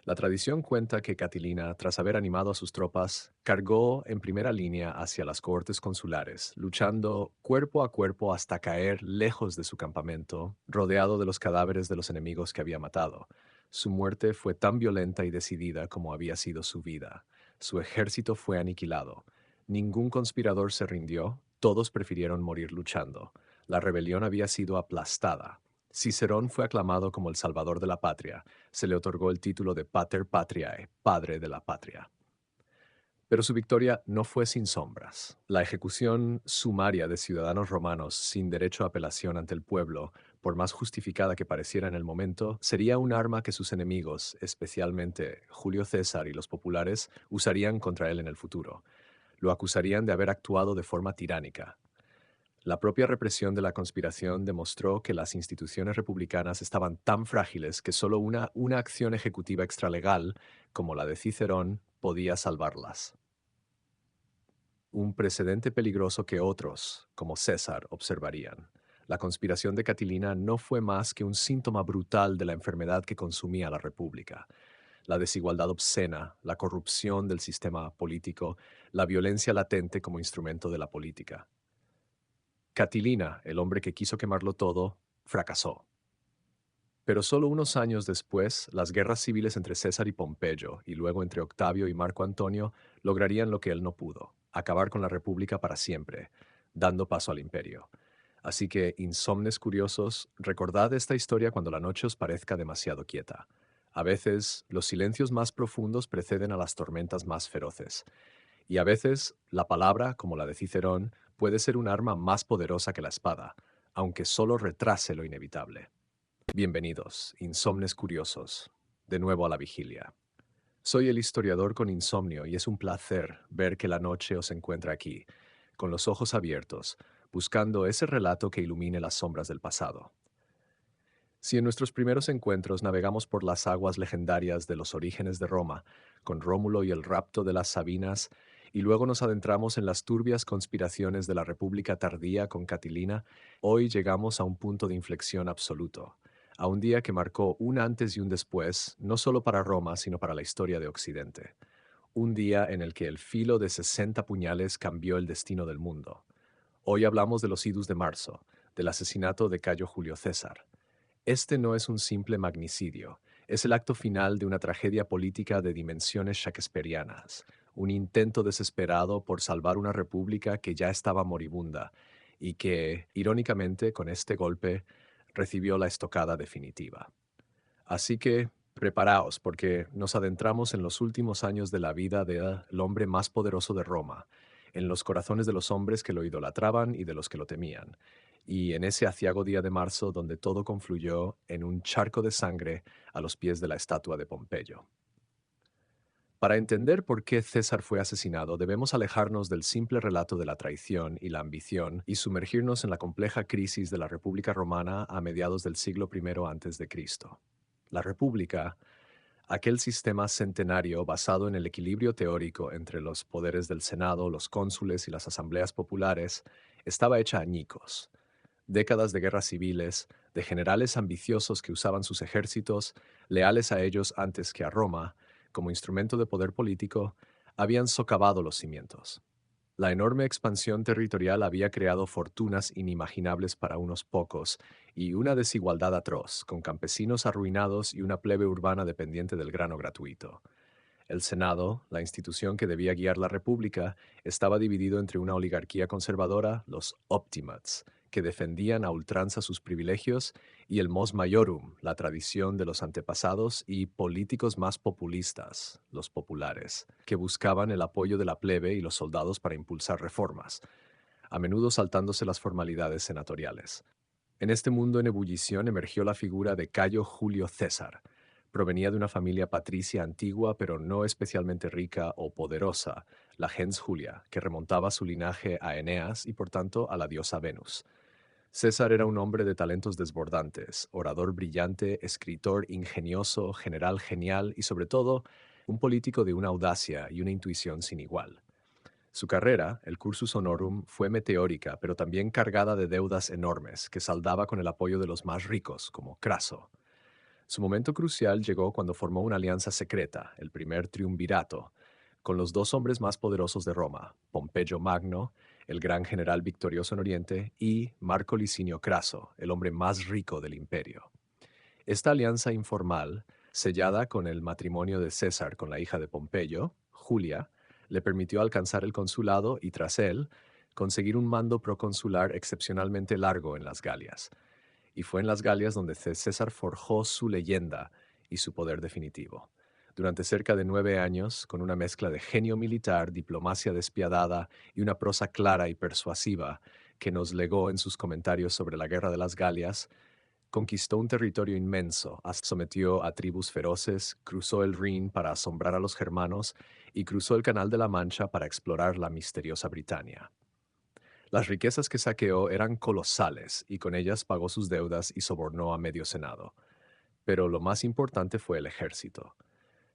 La tradición cuenta que Catilina, tras haber animado a sus tropas, cargó en primera línea hacia las cohortes consulares, luchando cuerpo a cuerpo hasta caer lejos de su campamento, rodeado de los cadáveres de los enemigos que había matado. Su muerte fue tan violenta y decidida como había sido su vida. Su ejército fue aniquilado. Ningún conspirador se rindió, todos prefirieron morir luchando. La rebelión había sido aplastada. Cicerón fue aclamado como el salvador de la patria. Se le otorgó el título de Pater Patriae, padre de la patria. Pero su victoria no fue sin sombras. La ejecución sumaria de ciudadanos romanos sin derecho a apelación ante el pueblo, por más justificada que pareciera en el momento, sería un arma que sus enemigos, especialmente Julio César y los populares, usarían contra él en el futuro. Lo acusarían de haber actuado de forma tiránica. La propia represión de la conspiración demostró que las instituciones republicanas estaban tan frágiles que solo una acción ejecutiva extralegal, como la de Cicerón, podía salvarlas. Un precedente peligroso que otros, como César, observarían. La conspiración de Catilina no fue más que un síntoma brutal de la enfermedad que consumía la República. La desigualdad obscena, la corrupción del sistema político, la violencia latente como instrumento de la política. Catilina, el hombre que quiso quemarlo todo, fracasó. Pero solo unos años después, las guerras civiles entre César y Pompeyo, y luego entre Octavio y Marco Antonio, lograrían lo que él no pudo, acabar con la República para siempre, dando paso al imperio. Así que, insomnes curiosos, recordad esta historia cuando la noche os parezca demasiado quieta. A veces, los silencios más profundos preceden a las tormentas más feroces. Y a veces, la palabra, como la de Cicerón, puede ser un arma más poderosa que la espada, aunque solo retrase lo inevitable. Bienvenidos, insomnes curiosos, de nuevo a la vigilia. Soy el historiador con insomnio y es un placer ver que la noche os encuentra aquí. con los ojos abiertos, buscando ese relato que ilumine las sombras del pasado. Si en nuestros primeros encuentros navegamos por las aguas legendarias de los orígenes de Roma, con Rómulo y el rapto de las Sabinas, y luego nos adentramos en las turbias conspiraciones de la República tardía con Catilina, hoy llegamos a un punto de inflexión absoluto, a un día que marcó un antes y un después, no solo para Roma, sino para la historia de Occidente. Un día en el que el filo de 60 puñales cambió el destino del mundo. Hoy hablamos de los idus de marzo, del asesinato de Cayo Julio César. Este no es un simple magnicidio, es el acto final de una tragedia política de dimensiones shakespearianas, un intento desesperado por salvar una república que ya estaba moribunda y que, irónicamente, con este golpe, recibió la estocada definitiva. Así que, preparaos, porque nos adentramos en los últimos años de la vida del hombre más poderoso de Roma, en los corazones de los hombres que lo idolatraban y de los que lo temían, y en ese aciago día de marzo donde todo confluyó en un charco de sangre a los pies de la estatua de Pompeyo. Para entender por qué César fue asesinado, debemos alejarnos del simple relato de la traición y la ambición y sumergirnos en la compleja crisis de la República Romana a mediados del siglo I antes de Cristo. La República, aquel sistema centenario basado en el equilibrio teórico entre los poderes del Senado, los cónsules y las asambleas populares, estaba hecha añicos. Décadas de guerras civiles, de generales ambiciosos que usaban sus ejércitos, leales a ellos antes que a Roma, como instrumento de poder político, habían socavado los cimientos. La enorme expansión territorial había creado fortunas inimaginables para unos pocos y una desigualdad atroz, con campesinos arruinados y una plebe urbana dependiente del grano gratuito. El Senado, la institución que debía guiar la República, estaba dividido entre una oligarquía conservadora, los optimats, que defendían a ultranza sus privilegios, y el mos maiorum, la tradición de los antepasados, y políticos más populistas, los populares, que buscaban el apoyo de la plebe y los soldados para impulsar reformas, a menudo saltándose las formalidades senatoriales. En este mundo en ebullición emergió la figura de Cayo Julio César. Provenía de una familia patricia antigua, pero no especialmente rica o poderosa, la gens Julia, que remontaba su linaje a Eneas y por tanto a la diosa Venus. César era un hombre de talentos desbordantes, orador brillante, escritor ingenioso, general genial y sobre todo un político de una audacia y una intuición sin igual. Su carrera, el cursus honorum, fue meteórica, pero también cargada de deudas enormes que saldaba con el apoyo de los más ricos, como Craso. Su momento crucial llegó cuando formó una alianza secreta, el primer triunvirato, con los dos hombres más poderosos de Roma, Pompeyo Magno, el gran general victorioso en Oriente, y Marco Licinio Craso, el hombre más rico del imperio. Esta alianza informal, sellada con el matrimonio de César con la hija de Pompeyo, Julia, le permitió alcanzar el consulado y, tras él, conseguir un mando proconsular excepcionalmente largo en las Galias. Y fue en las Galias donde César forjó su leyenda y su poder definitivo. Durante cerca de 9 años, con una mezcla de genio militar, diplomacia despiadada y una prosa clara y persuasiva que nos legó en sus comentarios sobre la guerra de las Galias, conquistó un territorio inmenso, sometió a tribus feroces, cruzó el Rin para asombrar a los germanos y cruzó el Canal de la Mancha para explorar la misteriosa Britania. Las riquezas que saqueó eran colosales y con ellas pagó sus deudas y sobornó a medio senado. Pero lo más importante fue el ejército.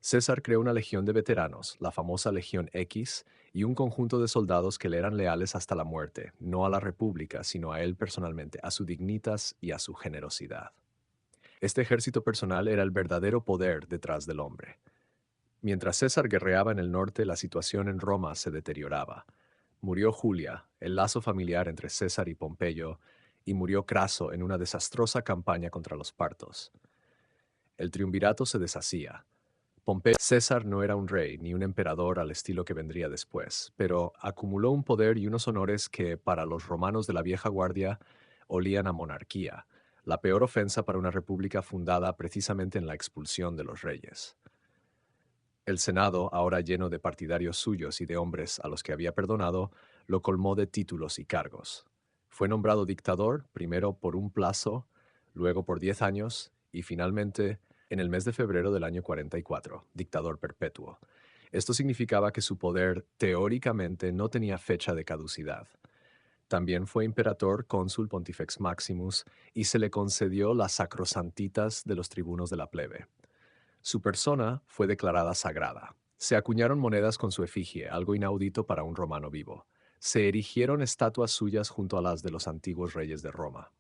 César creó una legión de veteranos, la famosa Legión X, y un conjunto de soldados que le eran leales hasta la muerte, no a la República, sino a él personalmente, a su dignitas y a su generosidad. Este ejército personal era el verdadero poder detrás del hombre. Mientras César guerreaba en el norte, la situación en Roma se deterioraba. Murió Julia, el lazo familiar entre César y Pompeyo, y murió Craso en una desastrosa campaña contra los partos. El triunvirato se deshacía. César no era un rey ni un emperador al estilo que vendría después, pero acumuló un poder y unos honores que, para los romanos de la vieja guardia, olían a monarquía, la peor ofensa para una república fundada precisamente en la expulsión de los reyes. El Senado, ahora lleno de partidarios suyos y de hombres a los que había perdonado, lo colmó de títulos y cargos. Fue nombrado dictador, primero por un plazo, luego por 10 años y finalmente, en el mes de febrero del año 44, dictador perpetuo. Esto significaba que su poder teóricamente no tenía fecha de caducidad. También fue imperator, cónsul Pontifex Maximus, y se le concedió las sacrosantitas de los tribunos de la plebe. Su persona fue declarada sagrada. Se acuñaron monedas con su efigie, algo inaudito para un romano vivo. Se erigieron estatuas suyas junto a las de los antiguos reyes de Roma.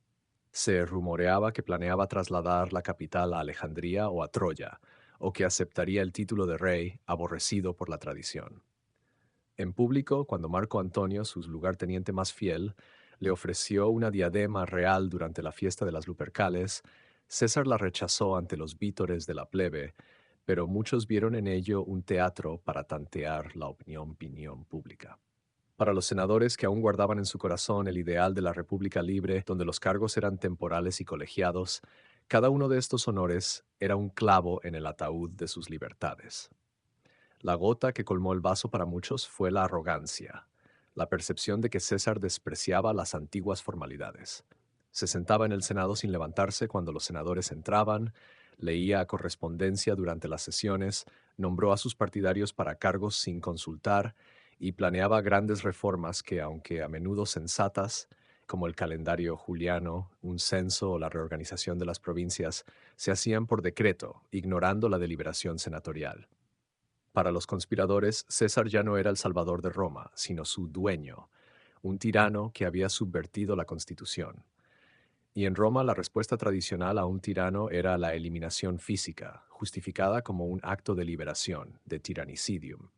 Se rumoreaba que planeaba trasladar la capital a Alejandría o a Troya, o que aceptaría el título de rey, aborrecido por la tradición. En público, cuando Marco Antonio, su lugarteniente más fiel, le ofreció una diadema real durante la fiesta de las Lupercales, César la rechazó ante los vítores de la plebe, pero muchos vieron en ello un teatro para tantear la opinión pública. Para los senadores que aún guardaban en su corazón el ideal de la República Libre, donde los cargos eran temporales y colegiados, cada uno de estos honores era un clavo en el ataúd de sus libertades. La gota que colmó el vaso para muchos fue la arrogancia, la percepción de que César despreciaba las antiguas formalidades. Se sentaba en el Senado sin levantarse cuando los senadores entraban, leía correspondencia durante las sesiones, nombró a sus partidarios para cargos sin consultar y planeaba grandes reformas que, aunque a menudo sensatas, como el calendario juliano, un censo o la reorganización de las provincias, se hacían por decreto, ignorando la deliberación senatorial. Para los conspiradores, César ya no era el salvador de Roma, sino su dueño, un tirano que había subvertido la Constitución. Y en Roma la respuesta tradicional a un tirano era la eliminación física, justificada como un acto de liberación, de tiranicidium.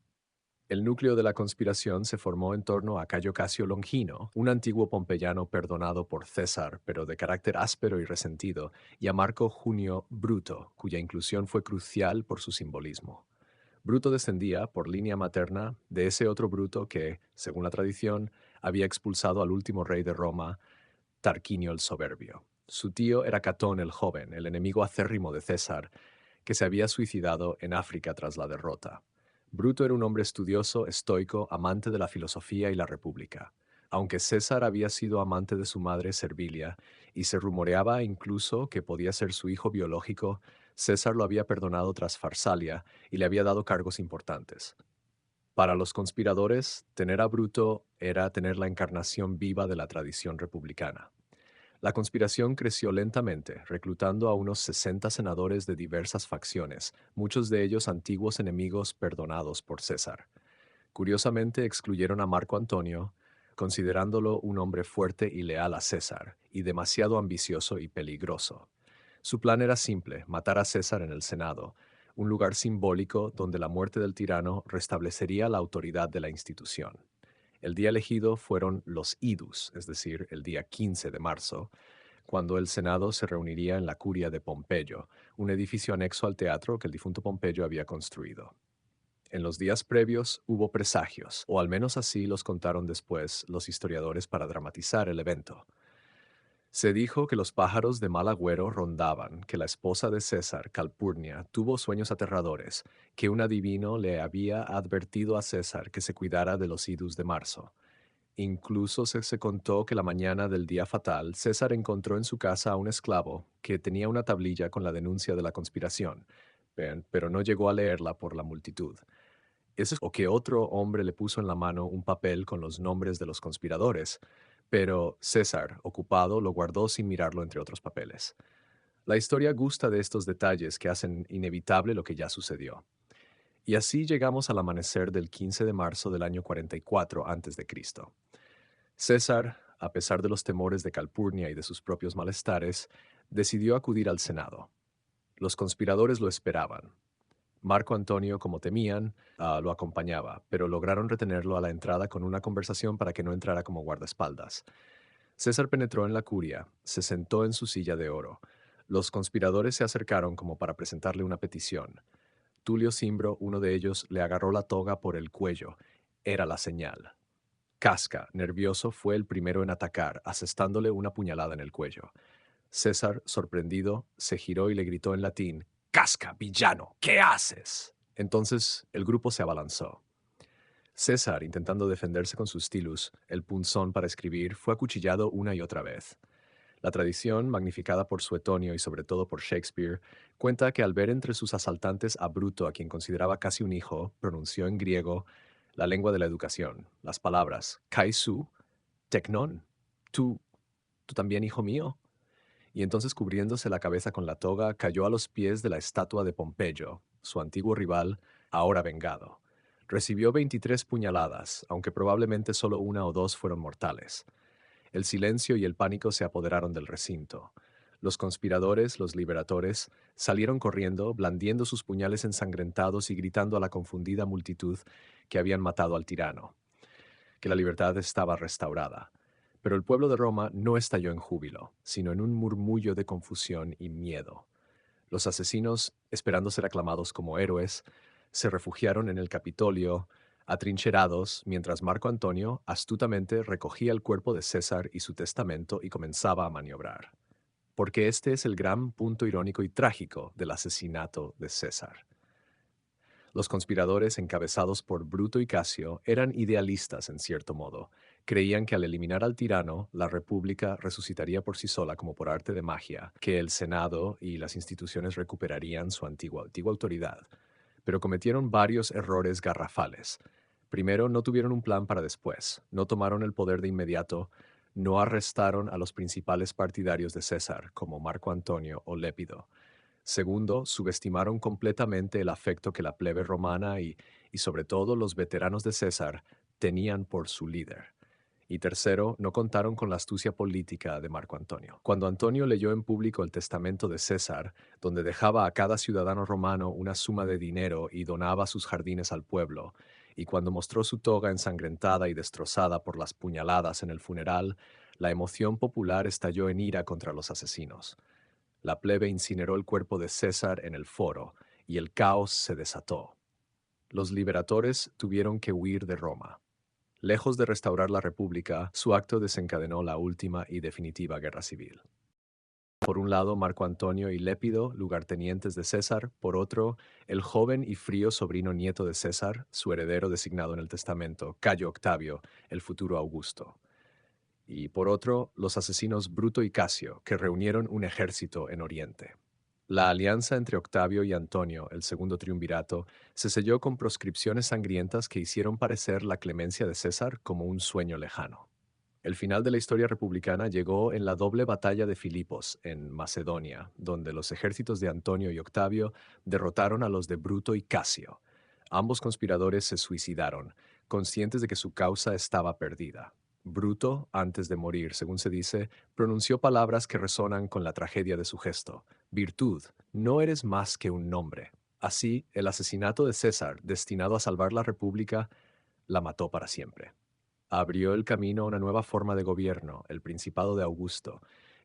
El núcleo de la conspiración se formó en torno a Cayo Casio Longino, un antiguo pompeyano perdonado por César, pero de carácter áspero y resentido, y a Marco Junio Bruto, cuya inclusión fue crucial por su simbolismo. Bruto descendía, por línea materna, de ese otro Bruto que, según la tradición, había expulsado al último rey de Roma, Tarquinio el Soberbio. Su tío era Catón el Joven, el enemigo acérrimo de César, que se había suicidado en África tras la derrota. Bruto era un hombre estudioso, estoico, amante de la filosofía y la república. Aunque César había sido amante de su madre Servilia, y se rumoreaba incluso que podía ser su hijo biológico, César lo había perdonado tras Farsalia y le había dado cargos importantes. Para los conspiradores, tener a Bruto era tener la encarnación viva de la tradición republicana. La conspiración creció lentamente, reclutando a unos 60 senadores de diversas facciones, muchos de ellos antiguos enemigos perdonados por César. Curiosamente excluyeron a Marco Antonio, considerándolo un hombre fuerte y leal a César, y demasiado ambicioso y peligroso. Su plan era simple: matar a César en el Senado, un lugar simbólico donde la muerte del tirano restablecería la autoridad de la institución. El día elegido fueron los idus, es decir, el día 15 de marzo, cuando el Senado se reuniría en la curia de Pompeyo, un edificio anexo al teatro que el difunto Pompeyo había construido. En los días previos hubo presagios, o al menos así los contaron después los historiadores para dramatizar el evento. Se dijo que los pájaros de mal agüero rondaban, que la esposa de César, Calpurnia, tuvo sueños aterradores, que un adivino le había advertido a César que se cuidara de los idus de marzo. Incluso se contó que la mañana del día fatal, César encontró en su casa a un esclavo que tenía una tablilla con la denuncia de la conspiración, pero no llegó a leerla por la multitud. Eso es o que otro hombre le puso en la mano un papel con los nombres de los conspiradores, pero César, ocupado, lo guardó sin mirarlo entre otros papeles. La historia gusta de estos detalles que hacen inevitable lo que ya sucedió. Y así llegamos al amanecer del 15 de marzo del año 44 a.C. César, a pesar de los temores de Calpurnia y de sus propios malestares, decidió acudir al Senado. Los conspiradores lo esperaban. Marco Antonio, como temían, lo acompañaba, pero lograron retenerlo a la entrada con una conversación para que no entrara como guardaespaldas. César penetró en la curia, se sentó en su silla de oro. Los conspiradores se acercaron como para presentarle una petición. Tulio Cimbro, uno de ellos, le agarró la toga por el cuello. Era la señal. Casca, nervioso, fue el primero en atacar, asestándole una puñalada en el cuello. César, sorprendido, se giró y le gritó en latín: «Casca, villano, ¿qué haces?». Entonces el grupo se abalanzó. César, intentando defenderse con su stilus, el punzón para escribir, fue acuchillado una y otra vez. La tradición, magnificada por Suetonio y sobre todo por Shakespeare, cuenta que al ver entre sus asaltantes a Bruto, a quien consideraba casi un hijo, pronunció en griego la lengua de la educación, las palabras Kaisu, Teknon, tú, tú también, hijo mío. Y entonces, cubriéndose la cabeza con la toga, cayó a los pies de la estatua de Pompeyo, su antiguo rival, ahora vengado. Recibió 23 puñaladas, aunque probablemente solo una o dos fueron mortales. El silencio y el pánico se apoderaron del recinto. Los conspiradores, los liberadores, salieron corriendo, blandiendo sus puñales ensangrentados y gritando a la confundida multitud que habían matado al tirano, que la libertad estaba restaurada. Pero el pueblo de Roma no estalló en júbilo, sino en un murmullo de confusión y miedo. Los asesinos, esperando ser aclamados como héroes, se refugiaron en el Capitolio, atrincherados, mientras Marco Antonio astutamente recogía el cuerpo de César y su testamento y comenzaba a maniobrar. Porque este es el gran punto irónico y trágico del asesinato de César. Los conspiradores, encabezados por Bruto y Casio, eran idealistas en cierto modo. Creían que al eliminar al tirano, la república resucitaría por sí sola como por arte de magia, que el Senado y las instituciones recuperarían su antigua autoridad. Pero cometieron varios errores garrafales. Primero, no tuvieron un plan para después, no tomaron el poder de inmediato, no arrestaron a los principales partidarios de César, como Marco Antonio o Lépido. Segundo, subestimaron completamente el afecto que la plebe romana y sobre todo los veteranos de César tenían por su líder. Y tercero, no contaron con la astucia política de Marco Antonio. Cuando Antonio leyó en público el testamento de César, donde dejaba a cada ciudadano romano una suma de dinero y donaba sus jardines al pueblo, y cuando mostró su toga ensangrentada y destrozada por las puñaladas en el funeral, la emoción popular estalló en ira contra los asesinos. La plebe incineró el cuerpo de César en el foro, y el caos se desató. Los liberadores tuvieron que huir de Roma. Lejos de restaurar la República, su acto desencadenó la última y definitiva guerra civil. Por un lado, Marco Antonio y Lépido, lugartenientes de César; por otro, el joven y frío sobrino nieto de César, su heredero designado en el testamento, Cayo Octavio, el futuro Augusto. Y por otro, los asesinos Bruto y Casio, que reunieron un ejército en Oriente. La alianza entre Octavio y Antonio, el segundo triunvirato, se selló con proscripciones sangrientas que hicieron parecer la clemencia de César como un sueño lejano. El final de la historia republicana llegó en la doble batalla de Filipos, en Macedonia, donde los ejércitos de Antonio y Octavio derrotaron a los de Bruto y Casio. Ambos conspiradores se suicidaron, conscientes de que su causa estaba perdida. Bruto, antes de morir, según se dice, pronunció palabras que resonan con la tragedia de su gesto. Virtud, no eres más que un nombre. Así, el asesinato de César, destinado a salvar la República, la mató para siempre. Abrió el camino a una nueva forma de gobierno, el Principado de Augusto,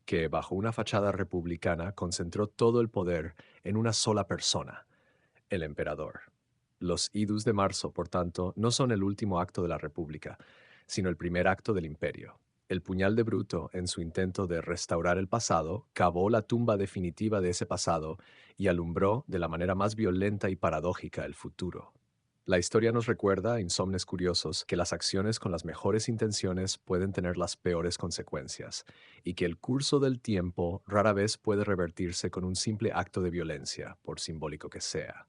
que, bajo una fachada republicana, concentró todo el poder en una sola persona, el emperador. Los idus de marzo, por tanto, no son el último acto de la República, sino el primer acto del imperio. El puñal de Bruto, en su intento de restaurar el pasado, cavó la tumba definitiva de ese pasado y alumbró, de la manera más violenta y paradójica, el futuro. La historia nos recuerda, insomnes curiosos, que las acciones con las mejores intenciones pueden tener las peores consecuencias, y que el curso del tiempo rara vez puede revertirse con un simple acto de violencia, por simbólico que sea.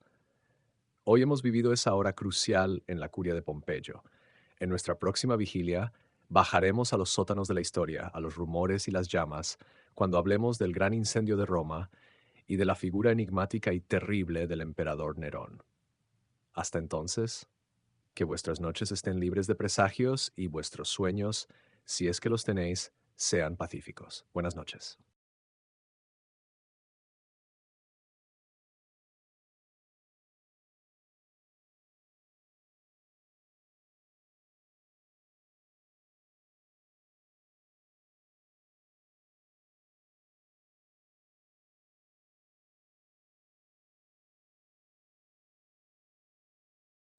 Hoy hemos vivido esa hora crucial en la curia de Pompeyo. En nuestra próxima vigilia, bajaremos a los sótanos de la historia, a los rumores y las llamas, cuando hablemos del gran incendio de Roma y de la figura enigmática y terrible del emperador Nerón. Hasta entonces, que vuestras noches estén libres de presagios y vuestros sueños, si es que los tenéis, sean pacíficos. Buenas noches.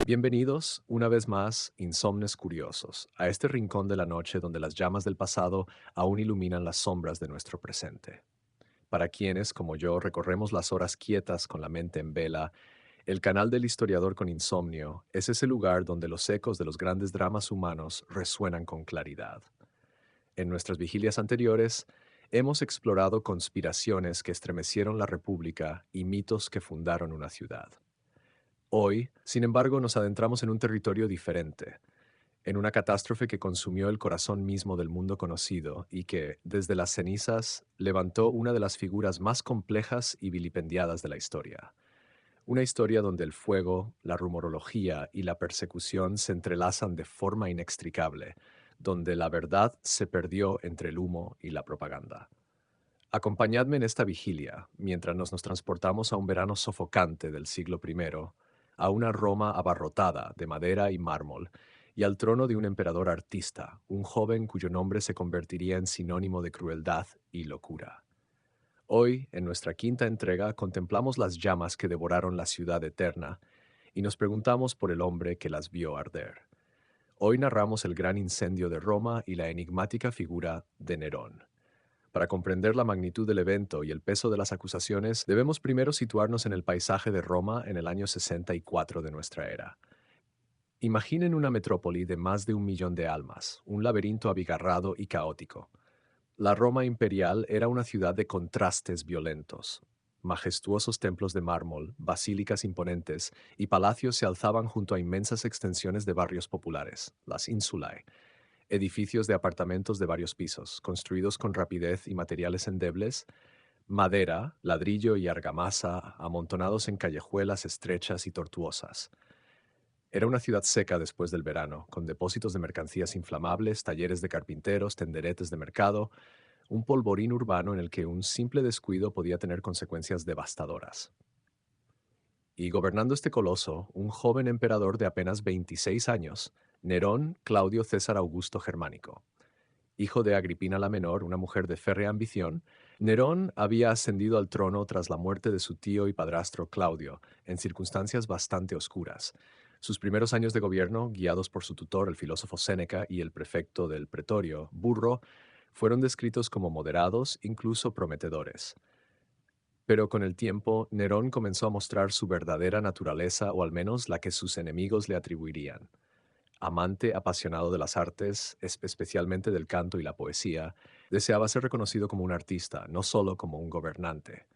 Bienvenidos, una vez más, insomnes curiosos, a este rincón de la noche donde las llamas del pasado aún iluminan las sombras de nuestro presente. Para quienes, como yo, recorremos las horas quietas con la mente en vela, el canal del historiador con insomnio es ese lugar donde los ecos de los grandes dramas humanos resuenan con claridad. En nuestras vigilias anteriores, Hemos explorado conspiraciones que estremecieron la República y mitos que fundaron una ciudad. Hoy, sin embargo, nos adentramos en un territorio diferente, en una catástrofe que consumió el corazón mismo del mundo conocido y que, desde las cenizas, levantó una de las figuras más complejas y vilipendiadas de la historia. Una historia donde el fuego, la rumorología y la persecución se entrelazan de forma inextricable, donde la verdad se perdió entre el humo y la propaganda. Acompañadme en esta vigilia, mientras nos transportamos a un verano sofocante del siglo I, a una Roma abarrotada de madera y mármol, y al trono de un emperador artista, un joven cuyo nombre se convertiría en sinónimo de crueldad y locura. Hoy, en nuestra quinta entrega, contemplamos las llamas que devoraron la ciudad eterna y nos preguntamos por el hombre que las vio arder. Hoy narramos el gran incendio de Roma y la enigmática figura de Nerón. Para comprender la magnitud del evento y el peso de las acusaciones, debemos primero situarnos en el paisaje de Roma en el año 64 de nuestra era. Imaginen una metrópoli de más de 1 millón de almas, un laberinto abigarrado y caótico. La Roma imperial era una ciudad de contrastes violentos. Majestuosos templos de mármol, basílicas imponentes y palacios se alzaban junto a inmensas extensiones de barrios populares, las insulae, edificios de apartamentos de varios pisos, construidos con rapidez y materiales endebles, madera, ladrillo y argamasa amontonados en callejuelas estrechas y tortuosas. Era una ciudad seca después del verano, con depósitos de mercancías inflamables, talleres de carpinteros, tenderetes de mercado, un polvorín urbano en el que un simple descuido podía tener consecuencias devastadoras. Y gobernando este coloso, un joven emperador de apenas 26 años, Nerón Claudio César Augusto Germánico. Hijo de Agripina la Menor, una mujer de férrea ambición, Nerón había ascendido al trono tras la muerte de su tío y padrastro Claudio, en circunstancias bastante oscuras. Sus primeros años de gobierno, guiados por su tutor, el filósofo Séneca, y el prefecto del pretorio, Burro, fueron descritos como moderados, incluso prometedores. Pero con el tiempo, Nerón comenzó a mostrar su verdadera naturaleza, o al menos la que sus enemigos le atribuirían. Amante apasionado de las artes, especialmente del canto y la poesía, deseaba ser reconocido como un artista, no solo como un gobernante.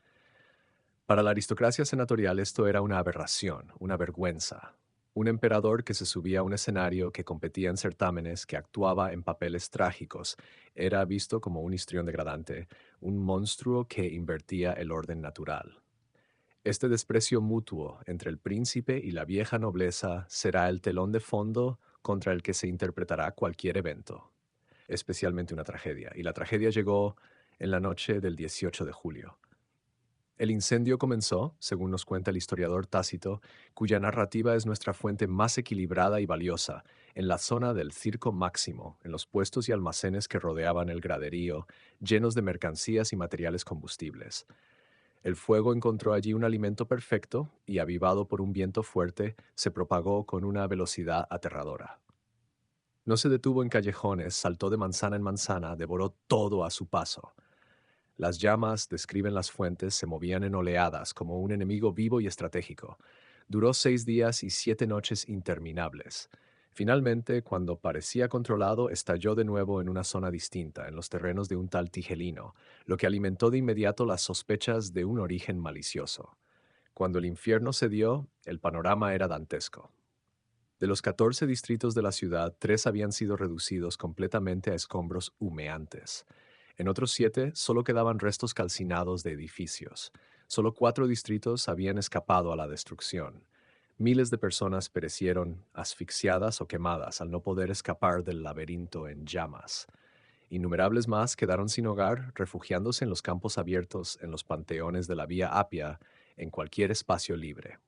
Para la aristocracia senatorial esto era una aberración, una vergüenza. Un emperador que se subía a un escenario, que competía en certámenes, que actuaba en papeles trágicos, era visto como un histrión degradante, un monstruo que invertía el orden natural. Este desprecio mutuo entre el príncipe y la vieja nobleza será el telón de fondo contra el que se interpretará cualquier evento, especialmente una tragedia. Y la tragedia llegó en la noche del 18 de julio. El incendio comenzó, según nos cuenta el historiador Tácito, cuya narrativa es nuestra fuente más equilibrada y valiosa, en la zona del Circo Máximo, en los puestos y almacenes que rodeaban el graderío, llenos de mercancías y materiales combustibles. El fuego encontró allí un alimento perfecto y, avivado por un viento fuerte, se propagó con una velocidad aterradora. No se detuvo en callejones, saltó de manzana en manzana, devoró todo a su paso. Las llamas, describen las fuentes, se movían en oleadas como un enemigo vivo y estratégico. Duró 6 días y 7 noches interminables. Finalmente, cuando parecía controlado, estalló de nuevo en una zona distinta, en los terrenos de un tal Tigelino, lo que alimentó de inmediato las sospechas de un origen malicioso. Cuando el infierno cedió, el panorama era dantesco. De los 14 distritos de la ciudad, 3 habían sido reducidos completamente a escombros humeantes. En otros 7 solo quedaban restos calcinados de edificios. Solo 4 distritos habían escapado a la destrucción. Miles de personas perecieron asfixiadas o quemadas al no poder escapar del laberinto en llamas. Innumerables más quedaron sin hogar, refugiándose en los campos abiertos, en los panteones de la Vía Apia, en cualquier espacio libre.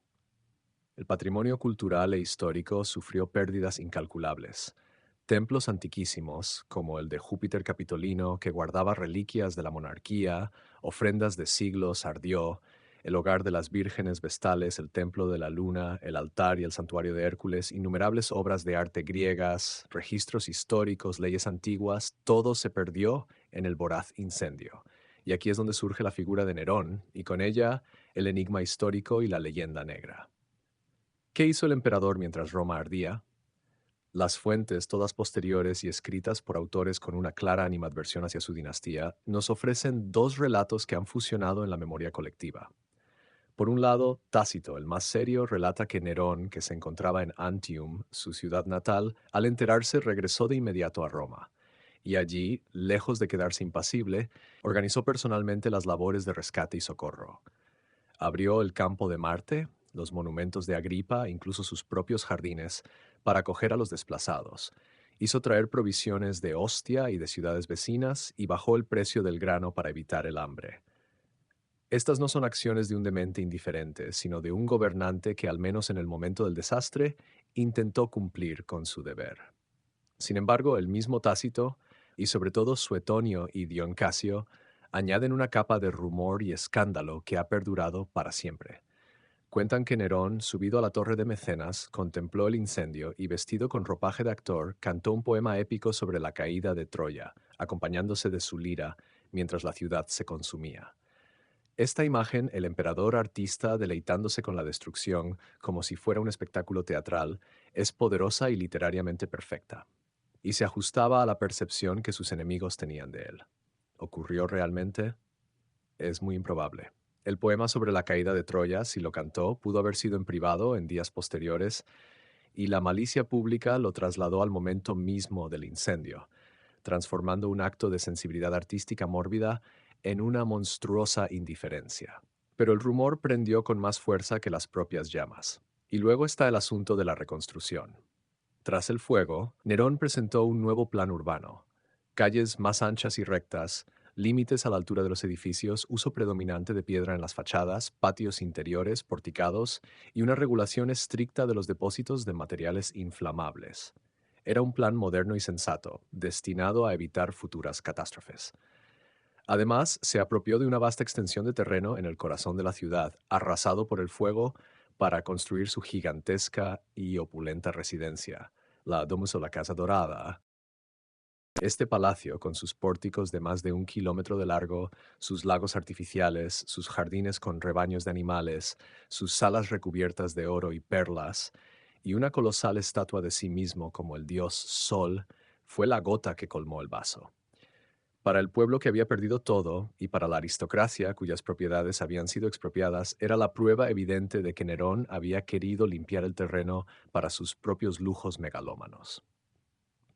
El patrimonio cultural e histórico sufrió pérdidas incalculables. Templos antiquísimos, como el de Júpiter Capitolino, que guardaba reliquias de la monarquía, ofrendas de siglos, ardió; el hogar de las vírgenes vestales, el templo de la luna, el altar y el santuario de Hércules, innumerables obras de arte griegas, registros históricos, leyes antiguas, todo se perdió en el voraz incendio. Y aquí es donde surge la figura de Nerón, y con ella el enigma histórico y la leyenda negra. ¿Qué hizo el emperador mientras Roma ardía? Las fuentes, todas posteriores y escritas por autores con una clara animadversión hacia su dinastía, nos ofrecen dos relatos que han fusionado en la memoria colectiva. Por un lado, Tácito, el más serio, relata que Nerón, que se encontraba en Antium, su ciudad natal, al enterarse regresó de inmediato a Roma, y allí, lejos de quedarse impasible, organizó personalmente las labores de rescate y socorro. Abrió el campo de Marte, los monumentos de Agripa, incluso sus propios jardines, para acoger a los desplazados. Hizo traer provisiones de Ostia y de ciudades vecinas y bajó el precio del grano para evitar el hambre. Estas no son acciones de un demente indiferente, sino de un gobernante que, al menos en el momento del desastre, intentó cumplir con su deber. Sin embargo, el mismo Tácito, y sobre todo Suetonio y Dion Casio, añaden una capa de rumor y escándalo que ha perdurado para siempre. Cuentan que Nerón, subido a la torre de Mecenas, contempló el incendio y, vestido con ropaje de actor, cantó un poema épico sobre la caída de Troya, acompañándose de su lira, mientras la ciudad se consumía. Esta imagen, el emperador artista deleitándose con la destrucción como si fuera un espectáculo teatral, es poderosa y literariamente perfecta, y se ajustaba a la percepción que sus enemigos tenían de él. ¿Ocurrió realmente? Es muy improbable. El poema sobre la caída de Troya, si lo cantó, pudo haber sido en privado en días posteriores, y la malicia pública lo trasladó al momento mismo del incendio, transformando un acto de sensibilidad artística mórbida en una monstruosa indiferencia. Pero el rumor prendió con más fuerza que las propias llamas. Y luego está el asunto de la reconstrucción. Tras el fuego, Nerón presentó un nuevo plan urbano: calles más anchas y rectas, límites a la altura de los edificios, uso predominante de piedra en las fachadas, patios interiores, porticados y una regulación estricta de los depósitos de materiales inflamables. Era un plan moderno y sensato, destinado a evitar futuras catástrofes. Además, se apropió de una vasta extensión de terreno en el corazón de la ciudad, arrasado por el fuego, para construir su gigantesca y opulenta residencia, la Domus o la Casa Dorada. Este palacio, con sus pórticos de más de 1 kilómetro de largo, sus lagos artificiales, sus jardines con rebaños de animales, sus salas recubiertas de oro y perlas, y una colosal estatua de sí mismo como el dios Sol, fue la gota que colmó el vaso. Para el pueblo que había perdido todo, y para la aristocracia cuyas propiedades habían sido expropiadas, era la prueba evidente de que Nerón había querido limpiar el terreno para sus propios lujos megalómanos.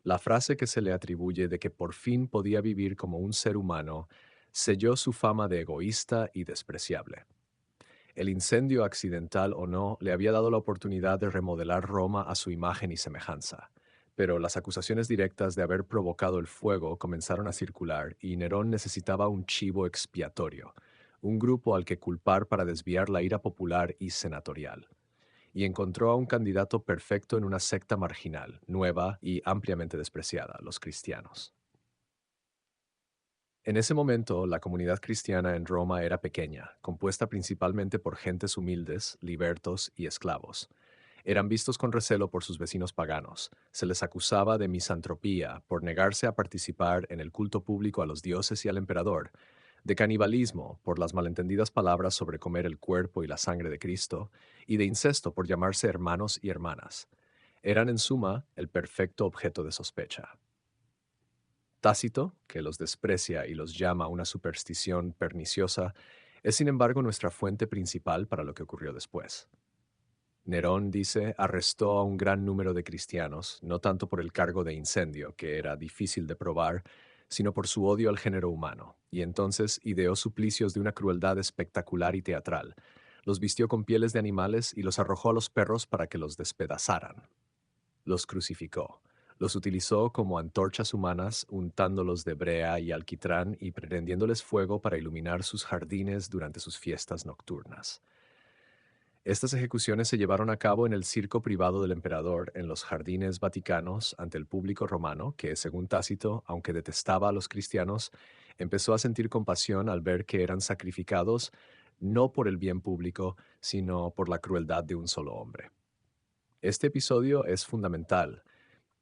La frase que se le atribuye de que por fin podía vivir como un ser humano selló su fama de egoísta y despreciable. El incendio, accidental o no, le había dado la oportunidad de remodelar Roma a su imagen y semejanza, pero las acusaciones directas de haber provocado el fuego comenzaron a circular y Nerón necesitaba un chivo expiatorio, un grupo al que culpar para desviar la ira popular y senatorial, y encontró a un candidato perfecto en una secta marginal, nueva y ampliamente despreciada: los cristianos. En ese momento, la comunidad cristiana en Roma era pequeña, compuesta principalmente por gentes humildes, libertos y esclavos. Eran vistos con recelo por sus vecinos paganos. Se les acusaba de misantropía por negarse a participar en el culto público a los dioses y al emperador, de canibalismo por las malentendidas palabras sobre comer el cuerpo y la sangre de Cristo, y de incesto por llamarse hermanos y hermanas. Eran en suma el perfecto objeto de sospecha. Tácito, que los desprecia y los llama una superstición perniciosa, es sin embargo nuestra fuente principal para lo que ocurrió después. Nerón, dice, arrestó a un gran número de cristianos, no tanto por el cargo de incendio, que era difícil de probar, sino por su odio al género humano, y entonces ideó suplicios de una crueldad espectacular y teatral. Los vistió con pieles de animales y los arrojó a los perros para que los despedazaran. Los crucificó. Los utilizó como antorchas humanas, untándolos de brea y alquitrán y prendiéndoles fuego para iluminar sus jardines durante sus fiestas nocturnas. Estas ejecuciones se llevaron a cabo en el circo privado del emperador, en los jardines vaticanos, ante el público romano, que, según Tácito, aunque detestaba a los cristianos, empezó a sentir compasión al ver que eran sacrificados no por el bien público, sino por la crueldad de un solo hombre. Este episodio es fundamental.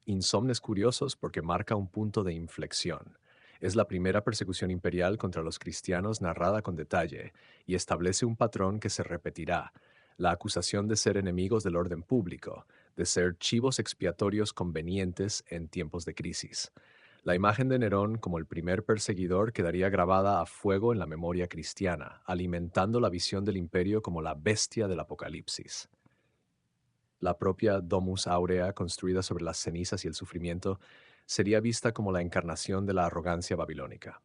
Insomnes curiosos porque marca un punto de inflexión. Es la primera persecución imperial contra los cristianos narrada con detalle y establece un patrón que se repetirá: la acusación de ser enemigos del orden público, de ser chivos expiatorios convenientes en tiempos de crisis. La imagen de Nerón como el primer perseguidor quedaría grabada a fuego en la memoria cristiana, alimentando la visión del imperio como la bestia del Apocalipsis. La propia Domus Aurea, construida sobre las cenizas y el sufrimiento, sería vista como la encarnación de la arrogancia babilónica.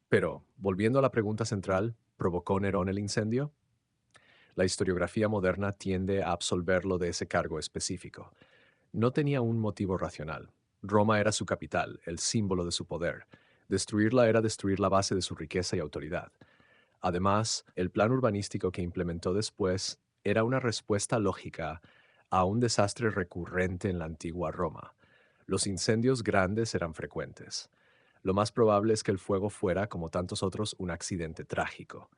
Pero, volviendo a la pregunta central, ¿provocó Nerón el incendio? La historiografía moderna tiende a absolverlo de ese cargo específico. No tenía un motivo racional. Roma era su capital, el símbolo de su poder. Destruirla era destruir la base de su riqueza y autoridad. Además, el plan urbanístico que implementó después era una respuesta lógica a un desastre recurrente en la antigua Roma. Los incendios grandes eran frecuentes. Lo más probable es que el fuego fuera, como tantos otros, un accidente trágico.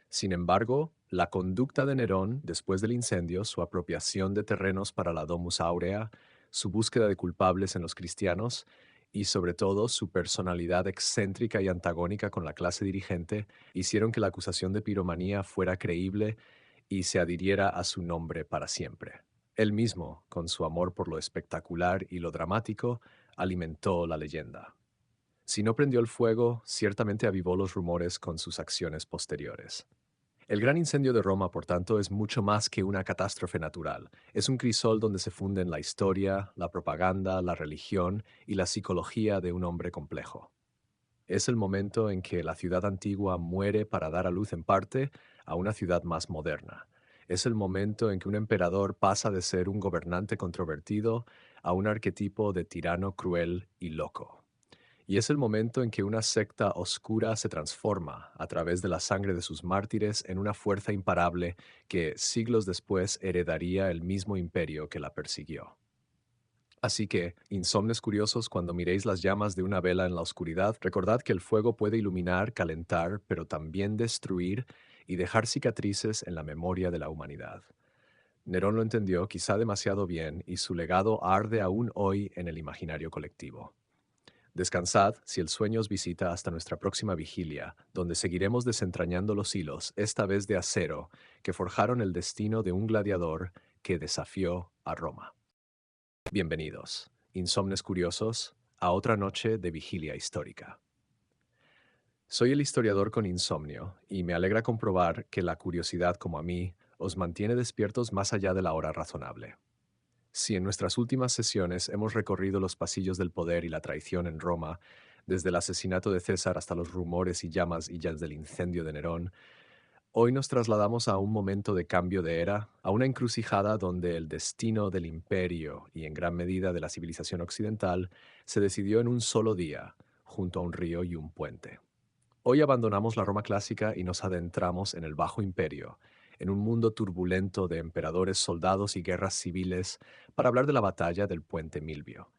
Sin embargo, la conducta de Nerón después del incendio, su apropiación de terrenos para la Domus Aurea, su búsqueda de culpables en los cristianos y sobre todo su personalidad excéntrica y antagónica con la clase dirigente hicieron que la acusación de piromanía fuera creíble y se adhiriera a su nombre para siempre. Él mismo, con su amor por lo espectacular y lo dramático, alimentó la leyenda. Si no prendió el fuego, ciertamente avivó los rumores con sus acciones posteriores. El gran incendio de Roma, por tanto, es mucho más que una catástrofe natural. Es un crisol donde se funden la historia, la propaganda, la religión y la psicología de un hombre complejo. Es el momento en que la ciudad antigua muere para dar a luz en parte a una ciudad más moderna. Es el momento en que un emperador pasa de ser un gobernante controvertido a un arquetipo de tirano cruel y loco. Y es el momento en que una secta oscura se transforma, a través de la sangre de sus mártires, en una fuerza imparable que siglos después heredaría el mismo imperio que la persiguió. Así que, insomnes curiosos, cuando miréis las llamas de una vela en la oscuridad, recordad que el fuego puede iluminar, calentar, pero también destruir y dejar cicatrices en la memoria de la humanidad. Nerón lo entendió quizá demasiado bien y su legado arde aún hoy en el imaginario colectivo. Descansad si el sueño os visita hasta nuestra próxima vigilia, donde seguiremos desentrañando los hilos, esta vez de acero, que forjaron el destino de un gladiador que desafió a Roma. Bienvenidos, insomnes curiosos, a otra noche de vigilia histórica. Soy el historiador con insomnio, y me alegra comprobar que la curiosidad, como a mí, os mantiene despiertos más allá de la hora razonable. Si en nuestras últimas sesiones hemos recorrido los pasillos del poder y la traición en Roma, desde el asesinato de César hasta los rumores y llamas del incendio de Nerón, hoy nos trasladamos a un momento de cambio de era, a una encrucijada donde el destino del imperio y en gran medida de la civilización occidental se decidió en un solo día, junto a un río y un puente. Hoy abandonamos la Roma clásica y nos adentramos en el Bajo Imperio, en un mundo turbulento de emperadores, soldados y guerras civiles, para hablar de la batalla del puente Milvio.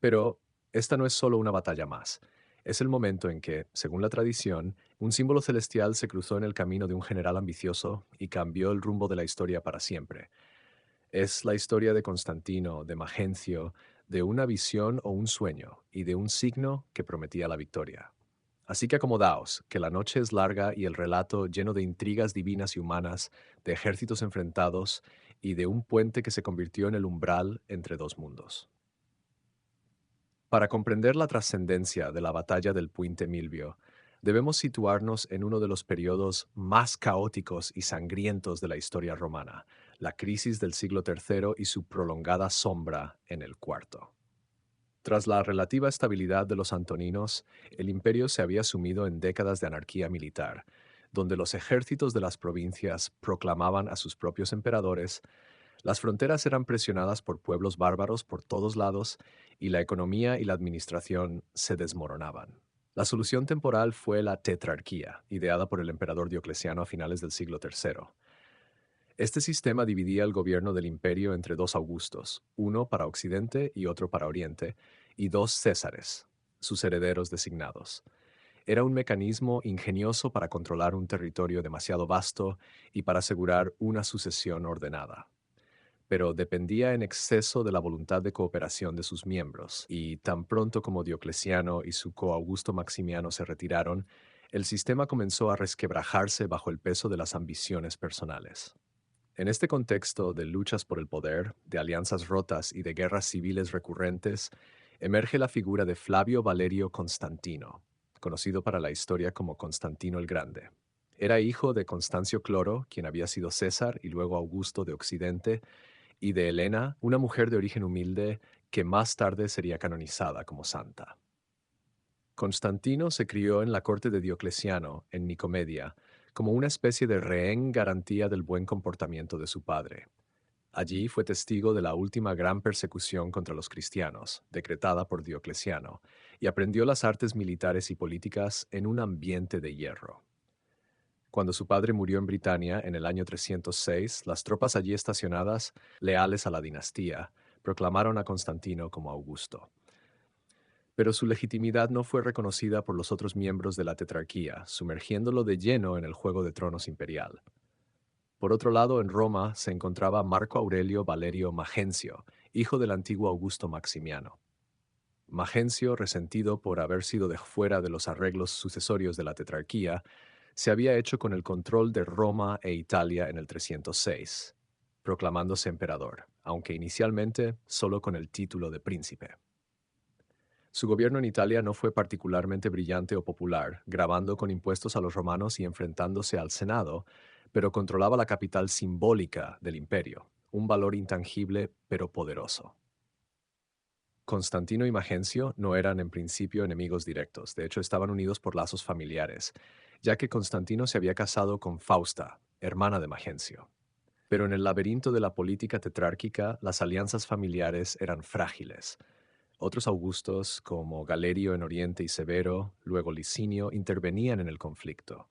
Pero esta no es solo una batalla más. Es el momento en que, según la tradición, un símbolo celestial se cruzó en el camino de un general ambicioso y cambió el rumbo de la historia para siempre. Es la historia de Constantino, de Magencio, de una visión o un sueño y de un signo que prometía la victoria. Así que acomodaos, que la noche es larga y el relato lleno de intrigas divinas y humanas, de ejércitos enfrentados y de un puente que se convirtió en el umbral entre dos mundos. Para comprender la trascendencia de la batalla del Puente Milvio, debemos situarnos en uno de los periodos más caóticos y sangrientos de la historia romana, la crisis del siglo III y su prolongada sombra en el cuarto. Tras la relativa estabilidad de los antoninos, el imperio se había sumido en décadas de anarquía militar, donde los ejércitos de las provincias proclamaban a sus propios emperadores, las fronteras eran presionadas por pueblos bárbaros por todos lados y la economía y la administración se desmoronaban. La solución temporal fue la tetrarquía, ideada por el emperador Diocleciano a finales del siglo III. Este sistema dividía el gobierno del imperio entre dos Augustos, uno para Occidente y otro para Oriente, y dos Césares, sus herederos designados. Era un mecanismo ingenioso para controlar un territorio demasiado vasto y para asegurar una sucesión ordenada. Pero dependía en exceso de la voluntad de cooperación de sus miembros, y tan pronto como Diocleciano y su coaugusto Maximiano se retiraron, el sistema comenzó a resquebrajarse bajo el peso de las ambiciones personales. En este contexto de luchas por el poder, de alianzas rotas y de guerras civiles recurrentes, emerge la figura de Flavio Valerio Constantino, conocido para la historia como Constantino el Grande. Era hijo de Constancio Cloro, quien había sido César y luego Augusto de Occidente, y de Helena, una mujer de origen humilde que más tarde sería canonizada como santa. Constantino se crió en la corte de Diocleciano, en Nicomedia, como una especie de rehén garantía del buen comportamiento de su padre. Allí fue testigo de la última gran persecución contra los cristianos, decretada por Diocleciano, y aprendió las artes militares y políticas en un ambiente de hierro. Cuando su padre murió en Britania en el año 306, las tropas allí estacionadas, leales a la dinastía, proclamaron a Constantino como Augusto. Pero su legitimidad no fue reconocida por los otros miembros de la tetrarquía, sumergiéndolo de lleno en el juego de tronos imperial. Por otro lado, en Roma se encontraba Marco Aurelio Valerio Magencio, hijo del antiguo Augusto Maximiano. Magencio, resentido por haber sido de fuera de los arreglos sucesorios de la tetrarquía, se había hecho con el control de Roma e Italia en el 306, proclamándose emperador, aunque inicialmente solo con el título de príncipe. Su gobierno en Italia no fue particularmente brillante o popular, gravando con impuestos a los romanos y enfrentándose al Senado, pero controlaba la capital simbólica del imperio, un valor intangible pero poderoso. Constantino y Magencio no eran en principio enemigos directos, de hecho estaban unidos por lazos familiares, ya que Constantino se había casado con Fausta, hermana de Magencio. Pero en el laberinto de la política tetrárquica, las alianzas familiares eran frágiles. Otros augustos, como Galerio en Oriente y Severo, luego Licinio, intervenían en el conflicto.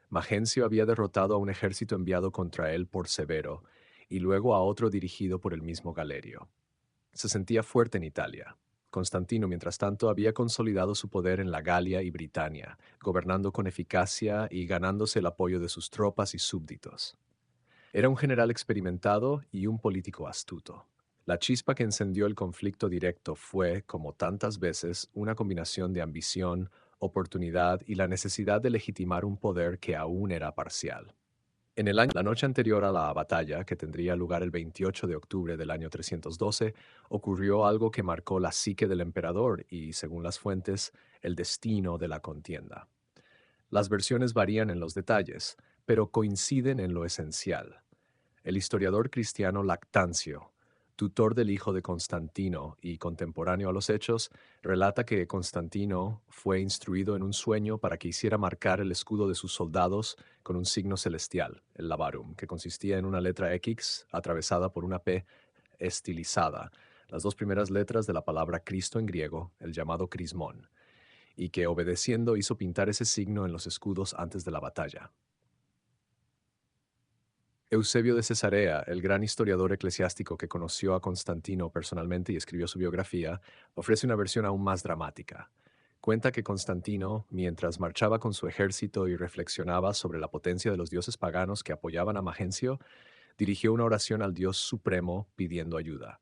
Magencio había derrotado a un ejército enviado contra él por Severo, y luego a otro dirigido por el mismo Galerio. Se sentía fuerte en Italia. Constantino, mientras tanto, había consolidado su poder en la Galia y Britania, gobernando con eficacia y ganándose el apoyo de sus tropas y súbditos. Era un general experimentado y un político astuto. La chispa que encendió el conflicto directo fue, como tantas veces, una combinación de ambición, oportunidad y la necesidad de legitimar un poder que aún era parcial. La noche anterior a la batalla, que tendría lugar el 28 de octubre del año 312, ocurrió algo que marcó la psique del emperador y, según las fuentes, el destino de la contienda. Las versiones varían en los detalles, pero coinciden en lo esencial. El historiador cristiano Lactancio, tutor del hijo de Constantino y contemporáneo a los hechos, relata que Constantino fue instruido en un sueño para que hiciera marcar el escudo de sus soldados con un signo celestial, el Lavarum, que consistía en una letra X atravesada por una P estilizada, las dos primeras letras de la palabra Cristo en griego, el llamado crismón, y que obedeciendo hizo pintar ese signo en los escudos antes de la batalla. Eusebio de Cesarea, el gran historiador eclesiástico que conoció a Constantino personalmente y escribió su biografía, ofrece una versión aún más dramática. Cuenta que Constantino, mientras marchaba con su ejército y reflexionaba sobre la potencia de los dioses paganos que apoyaban a Magencio, dirigió una oración al Dios Supremo pidiendo ayuda.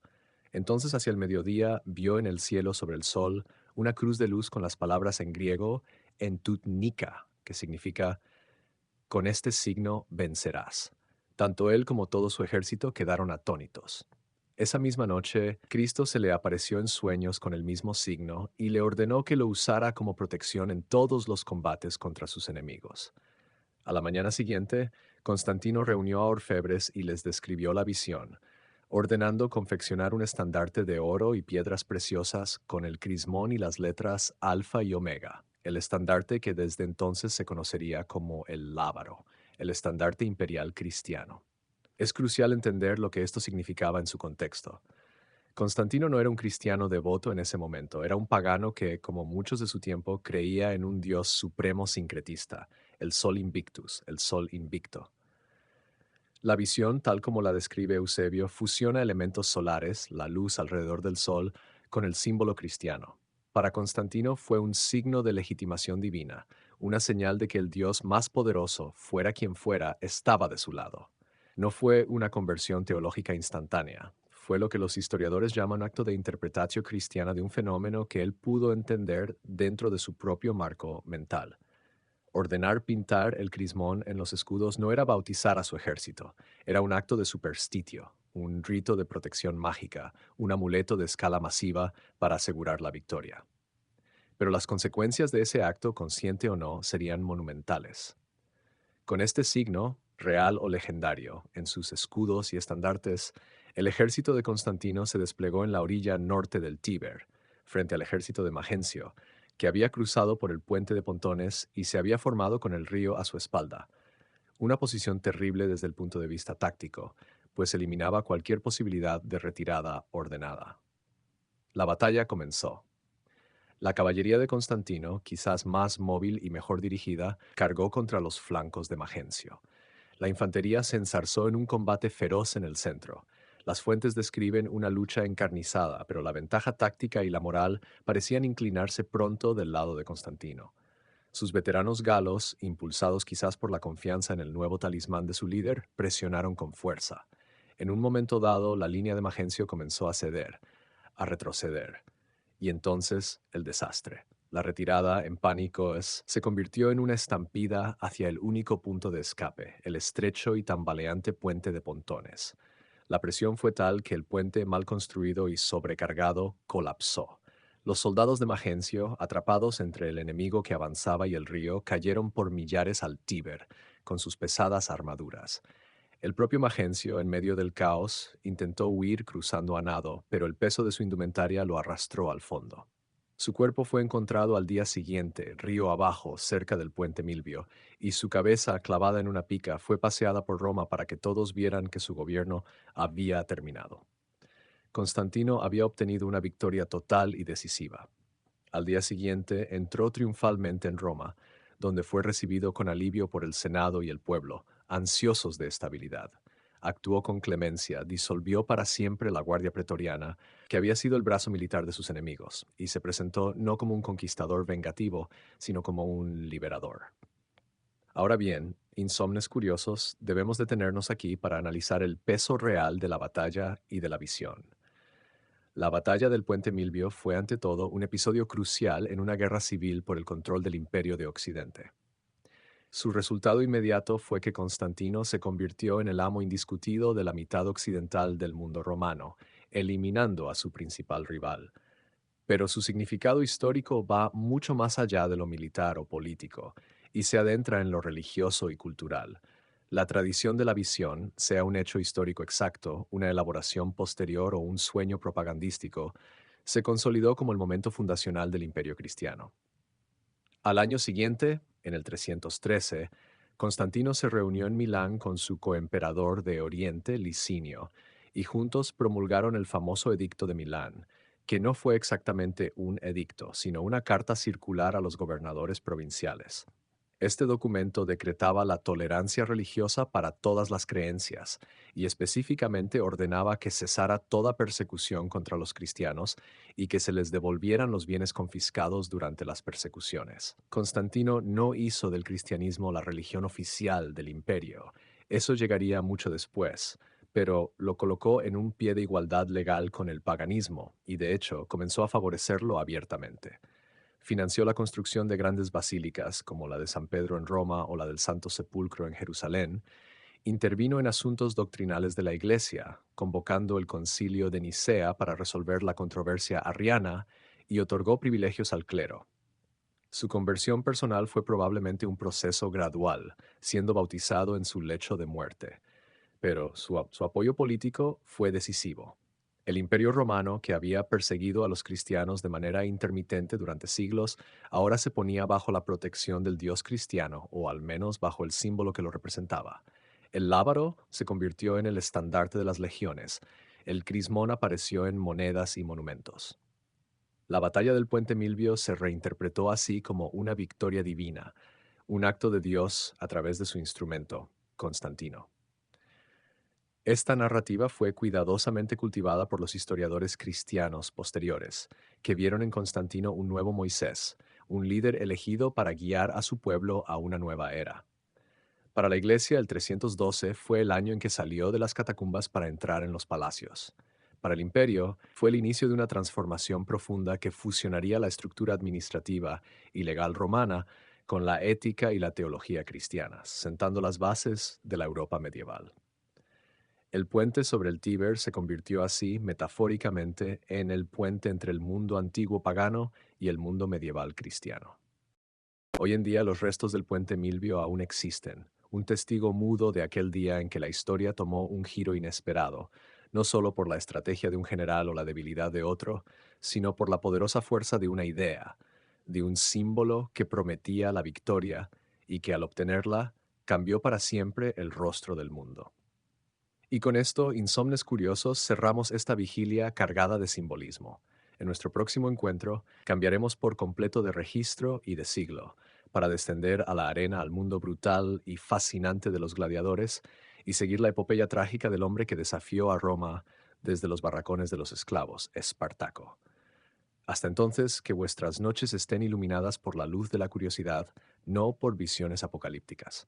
Entonces, hacia el mediodía, vio en el cielo sobre el sol una cruz de luz con las palabras en griego entutnica, que significa con este signo vencerás. Tanto él como todo su ejército quedaron atónitos. Esa misma noche, Cristo se le apareció en sueños con el mismo signo y le ordenó que lo usara como protección en todos los combates contra sus enemigos. A la mañana siguiente, Constantino reunió a orfebres y les describió la visión, ordenando confeccionar un estandarte de oro y piedras preciosas con el crismón y las letras Alfa y Omega, el estandarte que desde entonces se conocería como el Lábaro, el estandarte imperial cristiano. Es crucial entender lo que esto significaba en su contexto. Constantino no era un cristiano devoto en ese momento, era un pagano que, como muchos de su tiempo, creía en un dios supremo sincretista, el Sol Invictus, el Sol Invicto. La visión, tal como la describe Eusebio, fusiona elementos solares, la luz alrededor del Sol, con el símbolo cristiano. Para Constantino fue un signo de legitimación divina, una señal de que el Dios más poderoso, fuera quien fuera, estaba de su lado. No fue una conversión teológica instantánea, fue lo que los historiadores llaman acto de interpretatio cristiana de un fenómeno que él pudo entender dentro de su propio marco mental. Ordenar pintar el crismón en los escudos no era bautizar a su ejército, era un acto de superstitio, un rito de protección mágica, un amuleto de escala masiva para asegurar la victoria. Pero las consecuencias de ese acto, consciente o no, serían monumentales. Con este signo, real o legendario, en sus escudos y estandartes, el ejército de Constantino se desplegó en la orilla norte del Tíber, frente al ejército de Magencio, que había cruzado por el puente de Pontones y se había formado con el río a su espalda, una posición terrible desde el punto de vista táctico, pues eliminaba cualquier posibilidad de retirada ordenada. La batalla comenzó. La caballería de Constantino, quizás más móvil y mejor dirigida, cargó contra los flancos de Magencio. La infantería se enzarzó en un combate feroz en el centro. Las fuentes describen una lucha encarnizada, pero la ventaja táctica y la moral parecían inclinarse pronto del lado de Constantino. Sus veteranos galos, impulsados quizás por la confianza en el nuevo talismán de su líder, presionaron con fuerza. En un momento dado, la línea de Magencio comenzó a ceder, a retroceder. Y entonces, el desastre. La retirada, en pánico, se convirtió en una estampida hacia el único punto de escape, el estrecho y tambaleante puente de Pontones. La presión fue tal que el puente, mal construido y sobrecargado, colapsó. Los soldados de Magencio, atrapados entre el enemigo que avanzaba y el río, cayeron por millares al Tíber, con sus pesadas armaduras. El propio Magencio, en medio del caos, intentó huir cruzando a nado, pero el peso de su indumentaria lo arrastró al fondo. Su cuerpo fue encontrado al día siguiente, río abajo, cerca del puente Milvio, y su cabeza, clavada en una pica, fue paseada por Roma para que todos vieran que su gobierno había terminado. Constantino había obtenido una victoria total y decisiva. Al día siguiente entró triunfalmente en Roma, donde fue recibido con alivio por el Senado y el pueblo, ansiosos de estabilidad. Actuó con clemencia, disolvió para siempre la Guardia Pretoriana, que había sido el brazo militar de sus enemigos, y se presentó no como un conquistador vengativo, sino como un liberador. Ahora bien, insomnes curiosos, debemos detenernos aquí para analizar el peso real de la batalla y de la visión. La batalla del Puente Milvio fue ante todo un episodio crucial en una guerra civil por el control del Imperio de Occidente. Su resultado inmediato fue que Constantino se convirtió en el amo indiscutido de la mitad occidental del mundo romano, eliminando a su principal rival. Pero su significado histórico va mucho más allá de lo militar o político y se adentra en lo religioso y cultural. La tradición de la visión, sea un hecho histórico exacto, una elaboración posterior o un sueño propagandístico, se consolidó como el momento fundacional del Imperio cristiano. Al año siguiente, en el 313, Constantino se reunió en Milán con su coemperador de Oriente, Licinio, y juntos promulgaron el famoso Edicto de Milán, que no fue exactamente un edicto, sino una carta circular a los gobernadores provinciales. Este documento decretaba la tolerancia religiosa para todas las creencias y específicamente ordenaba que cesara toda persecución contra los cristianos y que se les devolvieran los bienes confiscados durante las persecuciones. Constantino no hizo del cristianismo la religión oficial del imperio. Eso llegaría mucho después, pero lo colocó en un pie de igualdad legal con el paganismo y de hecho comenzó a favorecerlo abiertamente. Financió la construcción de grandes basílicas, como la de San Pedro en Roma o la del Santo Sepulcro en Jerusalén, intervino en asuntos doctrinales de la Iglesia, convocando el Concilio de Nicea para resolver la controversia arriana y otorgó privilegios al clero. Su conversión personal fue probablemente un proceso gradual, siendo bautizado en su lecho de muerte, pero su apoyo político fue decisivo. El Imperio Romano, que había perseguido a los cristianos de manera intermitente durante siglos, ahora se ponía bajo la protección del Dios cristiano, o al menos bajo el símbolo que lo representaba. El lábaro se convirtió en el estandarte de las legiones. El crismón apareció en monedas y monumentos. La batalla del Puente Milvio se reinterpretó así como una victoria divina, un acto de Dios a través de su instrumento, Constantino. Esta narrativa fue cuidadosamente cultivada por los historiadores cristianos posteriores, que vieron en Constantino un nuevo Moisés, un líder elegido para guiar a su pueblo a una nueva era. Para la Iglesia, el 312 fue el año en que salió de las catacumbas para entrar en los palacios. Para el imperio, fue el inicio de una transformación profunda que fusionaría la estructura administrativa y legal romana con la ética y la teología cristianas, sentando las bases de la Europa medieval. El puente sobre el Tíber se convirtió así, metafóricamente, en el puente entre el mundo antiguo pagano y el mundo medieval cristiano. Hoy en día los restos del puente Milvio aún existen, un testigo mudo de aquel día en que la historia tomó un giro inesperado, no solo por la estrategia de un general o la debilidad de otro, sino por la poderosa fuerza de una idea, de un símbolo que prometía la victoria y que al obtenerla cambió para siempre el rostro del mundo. Y con esto, insomnes curiosos, cerramos esta vigilia cargada de simbolismo. En nuestro próximo encuentro, cambiaremos por completo de registro y de siglo, para descender a la arena al mundo brutal y fascinante de los gladiadores y seguir la epopeya trágica del hombre que desafió a Roma desde los barracones de los esclavos, Espartaco. Hasta entonces, que vuestras noches estén iluminadas por la luz de la curiosidad, no por visiones apocalípticas.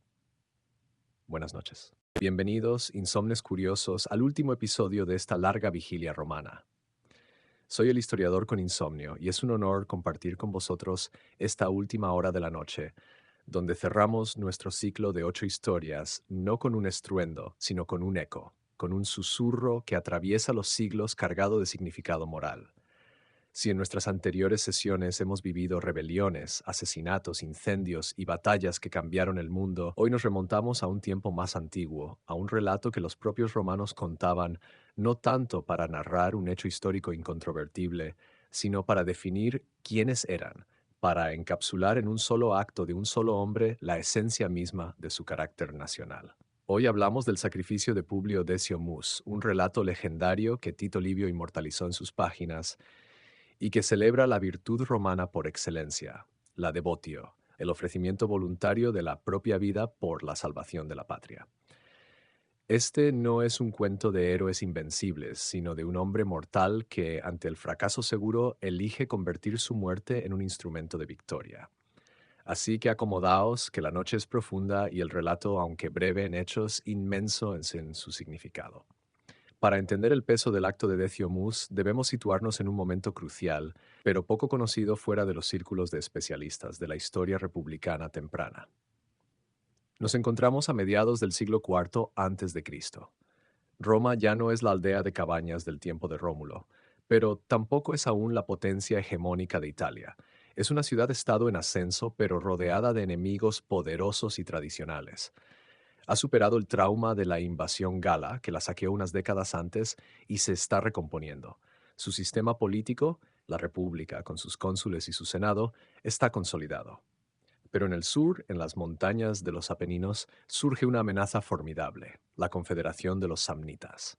Buenas noches. Bienvenidos, insomnes curiosos, al último episodio de esta larga vigilia romana. Soy el historiador con insomnio y es un honor compartir con vosotros esta última hora de la noche, donde cerramos nuestro ciclo de 8 historias, no con un estruendo, sino con un eco, con un susurro que atraviesa los siglos cargado de significado moral. Si en nuestras anteriores sesiones hemos vivido rebeliones, asesinatos, incendios y batallas que cambiaron el mundo, hoy nos remontamos a un tiempo más antiguo, a un relato que los propios romanos contaban no tanto para narrar un hecho histórico incontrovertible, sino para definir quiénes eran, para encapsular en un solo acto de un solo hombre la esencia misma de su carácter nacional. Hoy hablamos del sacrificio de Publio Decio Mus, un relato legendario que Tito Livio inmortalizó en sus páginas y que celebra la virtud romana por excelencia, la devotio, el ofrecimiento voluntario de la propia vida por la salvación de la patria. Este no es un cuento de héroes invencibles, sino de un hombre mortal que, ante el fracaso seguro, elige convertir su muerte en un instrumento de victoria. Así que acomodaos, que la noche es profunda y el relato, aunque breve en hechos, inmenso en su significado. Para entender el peso del acto de Decio Mus, debemos situarnos en un momento crucial, pero poco conocido fuera de los círculos de especialistas de la historia republicana temprana. Nos encontramos a mediados del siglo IV antes de Cristo. Roma ya no es la aldea de cabañas del tiempo de Rómulo, pero tampoco es aún la potencia hegemónica de Italia. Es una ciudad-estado en ascenso, pero rodeada de enemigos poderosos y tradicionales. Ha superado el trauma de la invasión gala, que la saqueó unas décadas antes, y se está recomponiendo. Su sistema político, la República, con sus cónsules y su Senado, está consolidado. Pero en el sur, en las montañas de los Apeninos, surge una amenaza formidable, la Confederación de los Samnitas.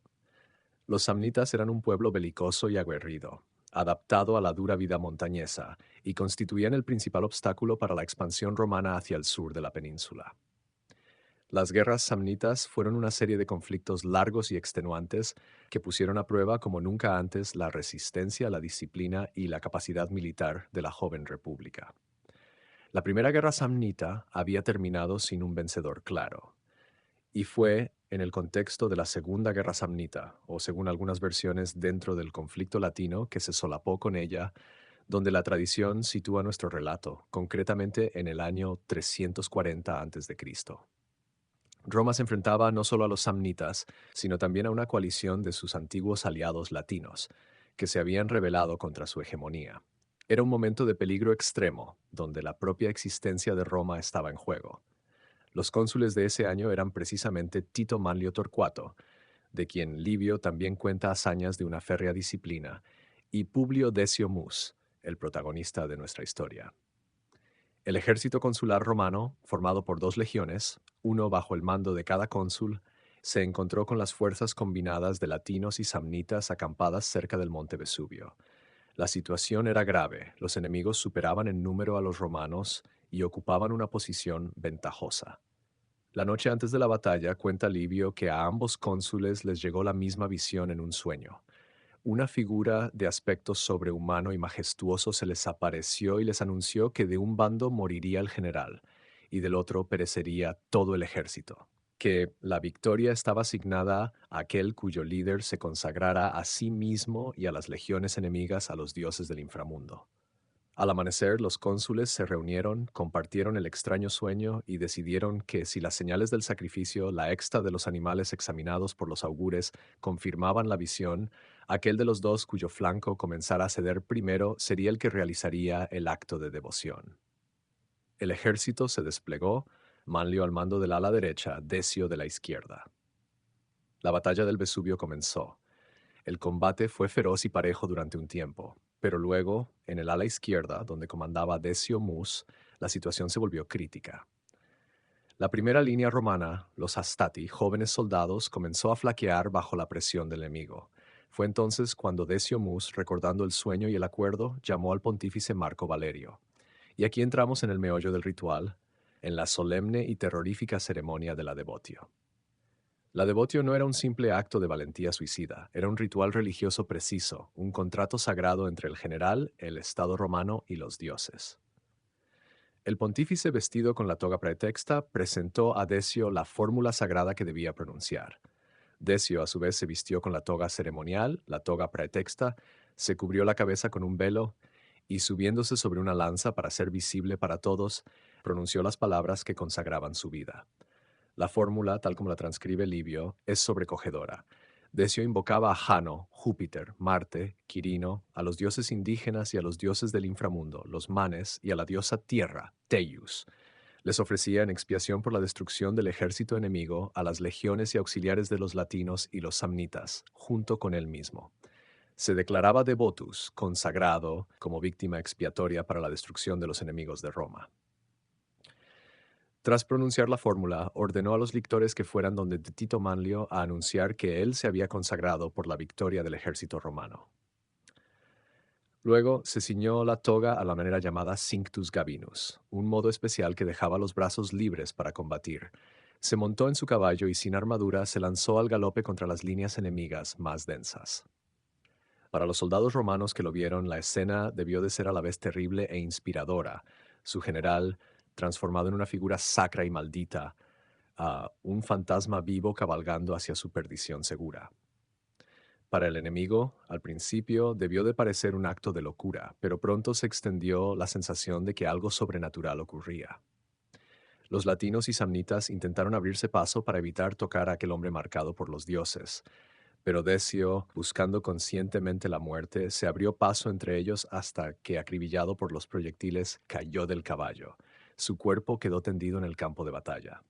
Los samnitas eran un pueblo belicoso y aguerrido, adaptado a la dura vida montañesa, y constituían el principal obstáculo para la expansión romana hacia el sur de la península. Las guerras samnitas fueron una serie de conflictos largos y extenuantes que pusieron a prueba como nunca antes la resistencia, la disciplina y la capacidad militar de la joven república. La primera guerra samnita había terminado sin un vencedor claro, y fue en el contexto de la Segunda Guerra Samnita, o según algunas versiones dentro del conflicto latino que se solapó con ella, donde la tradición sitúa nuestro relato, concretamente en el año 340 a.C. Roma se enfrentaba no solo a los samnitas, sino también a una coalición de sus antiguos aliados latinos, que se habían rebelado contra su hegemonía. Era un momento de peligro extremo, donde la propia existencia de Roma estaba en juego. Los cónsules de ese año eran precisamente Tito Manlio Torcuato, de quien Livio también cuenta hazañas de una férrea disciplina, y Publio Decio Mus, el protagonista de nuestra historia. El ejército consular romano, formado por 2 legiones, uno bajo el mando de cada cónsul, se encontró con las fuerzas combinadas de latinos y samnitas acampadas cerca del monte Vesubio. La situación era grave, los enemigos superaban en número a los romanos y ocupaban una posición ventajosa. La noche antes de la batalla cuenta Livio que a ambos cónsules les llegó la misma visión en un sueño. Una figura de aspecto sobrehumano y majestuoso se les apareció y les anunció que de un bando moriría el general y del otro perecería todo el ejército, que la victoria estaba asignada a aquel cuyo líder se consagrara a sí mismo y a las legiones enemigas a los dioses del inframundo. Al amanecer, los cónsules se reunieron, compartieron el extraño sueño y decidieron que si las señales del sacrificio, la exta de los animales examinados por los augures, confirmaban la visión, aquel de los dos cuyo flanco comenzara a ceder primero sería el que realizaría el acto de devoción. El ejército se desplegó, Manlio al mando del ala derecha, Decio de la izquierda. La batalla del Vesubio comenzó. El combate fue feroz y parejo durante un tiempo, pero luego, en el ala izquierda, donde comandaba Decio Mus, la situación se volvió crítica. La primera línea romana, los Hastati, jóvenes soldados, comenzó a flaquear bajo la presión del enemigo. Fue entonces cuando Decio Mus, recordando el sueño y el acuerdo, llamó al pontífice Marco Valerio. Y aquí entramos en el meollo del ritual, en la solemne y terrorífica ceremonia de la devotio. La devotio no era un simple acto de valentía suicida, era un ritual religioso preciso, un contrato sagrado entre el general, el Estado romano y los dioses. El pontífice, vestido con la toga pretexta, presentó a Decio la fórmula sagrada que debía pronunciar. Decio, a su vez, se vistió con la toga ceremonial, la toga pretexta, se cubrió la cabeza con un velo y, subiéndose sobre una lanza para ser visible para todos, pronunció las palabras que consagraban su vida. La fórmula, tal como la transcribe Livio, es sobrecogedora. Decio invocaba a Jano, Júpiter, Marte, Quirino, a los dioses indígenas y a los dioses del inframundo, los manes, y a la diosa Tierra, Teius. Les ofrecía en expiación por la destrucción del ejército enemigo a las legiones y auxiliares de los latinos y los samnitas, junto con él mismo. Se declaraba devotus, consagrado, como víctima expiatoria para la destrucción de los enemigos de Roma. Tras pronunciar la fórmula, ordenó a los lictores que fueran donde Tito Manlio a anunciar que él se había consagrado por la victoria del ejército romano. Luego se ciñó la toga a la manera llamada Cinctus Gabinus, un modo especial que dejaba los brazos libres para combatir. Se montó en su caballo y sin armadura se lanzó al galope contra las líneas enemigas más densas. Para los soldados romanos que lo vieron, la escena debió de ser a la vez terrible e inspiradora. Su general, transformado en una figura sacra y maldita, a un fantasma vivo cabalgando hacia su perdición segura. Para el enemigo, al principio, debió de parecer un acto de locura, pero pronto se extendió la sensación de que algo sobrenatural ocurría. Los latinos y samnitas intentaron abrirse paso para evitar tocar a aquel hombre marcado por los dioses, pero Decio, buscando conscientemente la muerte, se abrió paso entre ellos hasta que, acribillado por los proyectiles, cayó del caballo. Su cuerpo quedó tendido en el campo de batalla.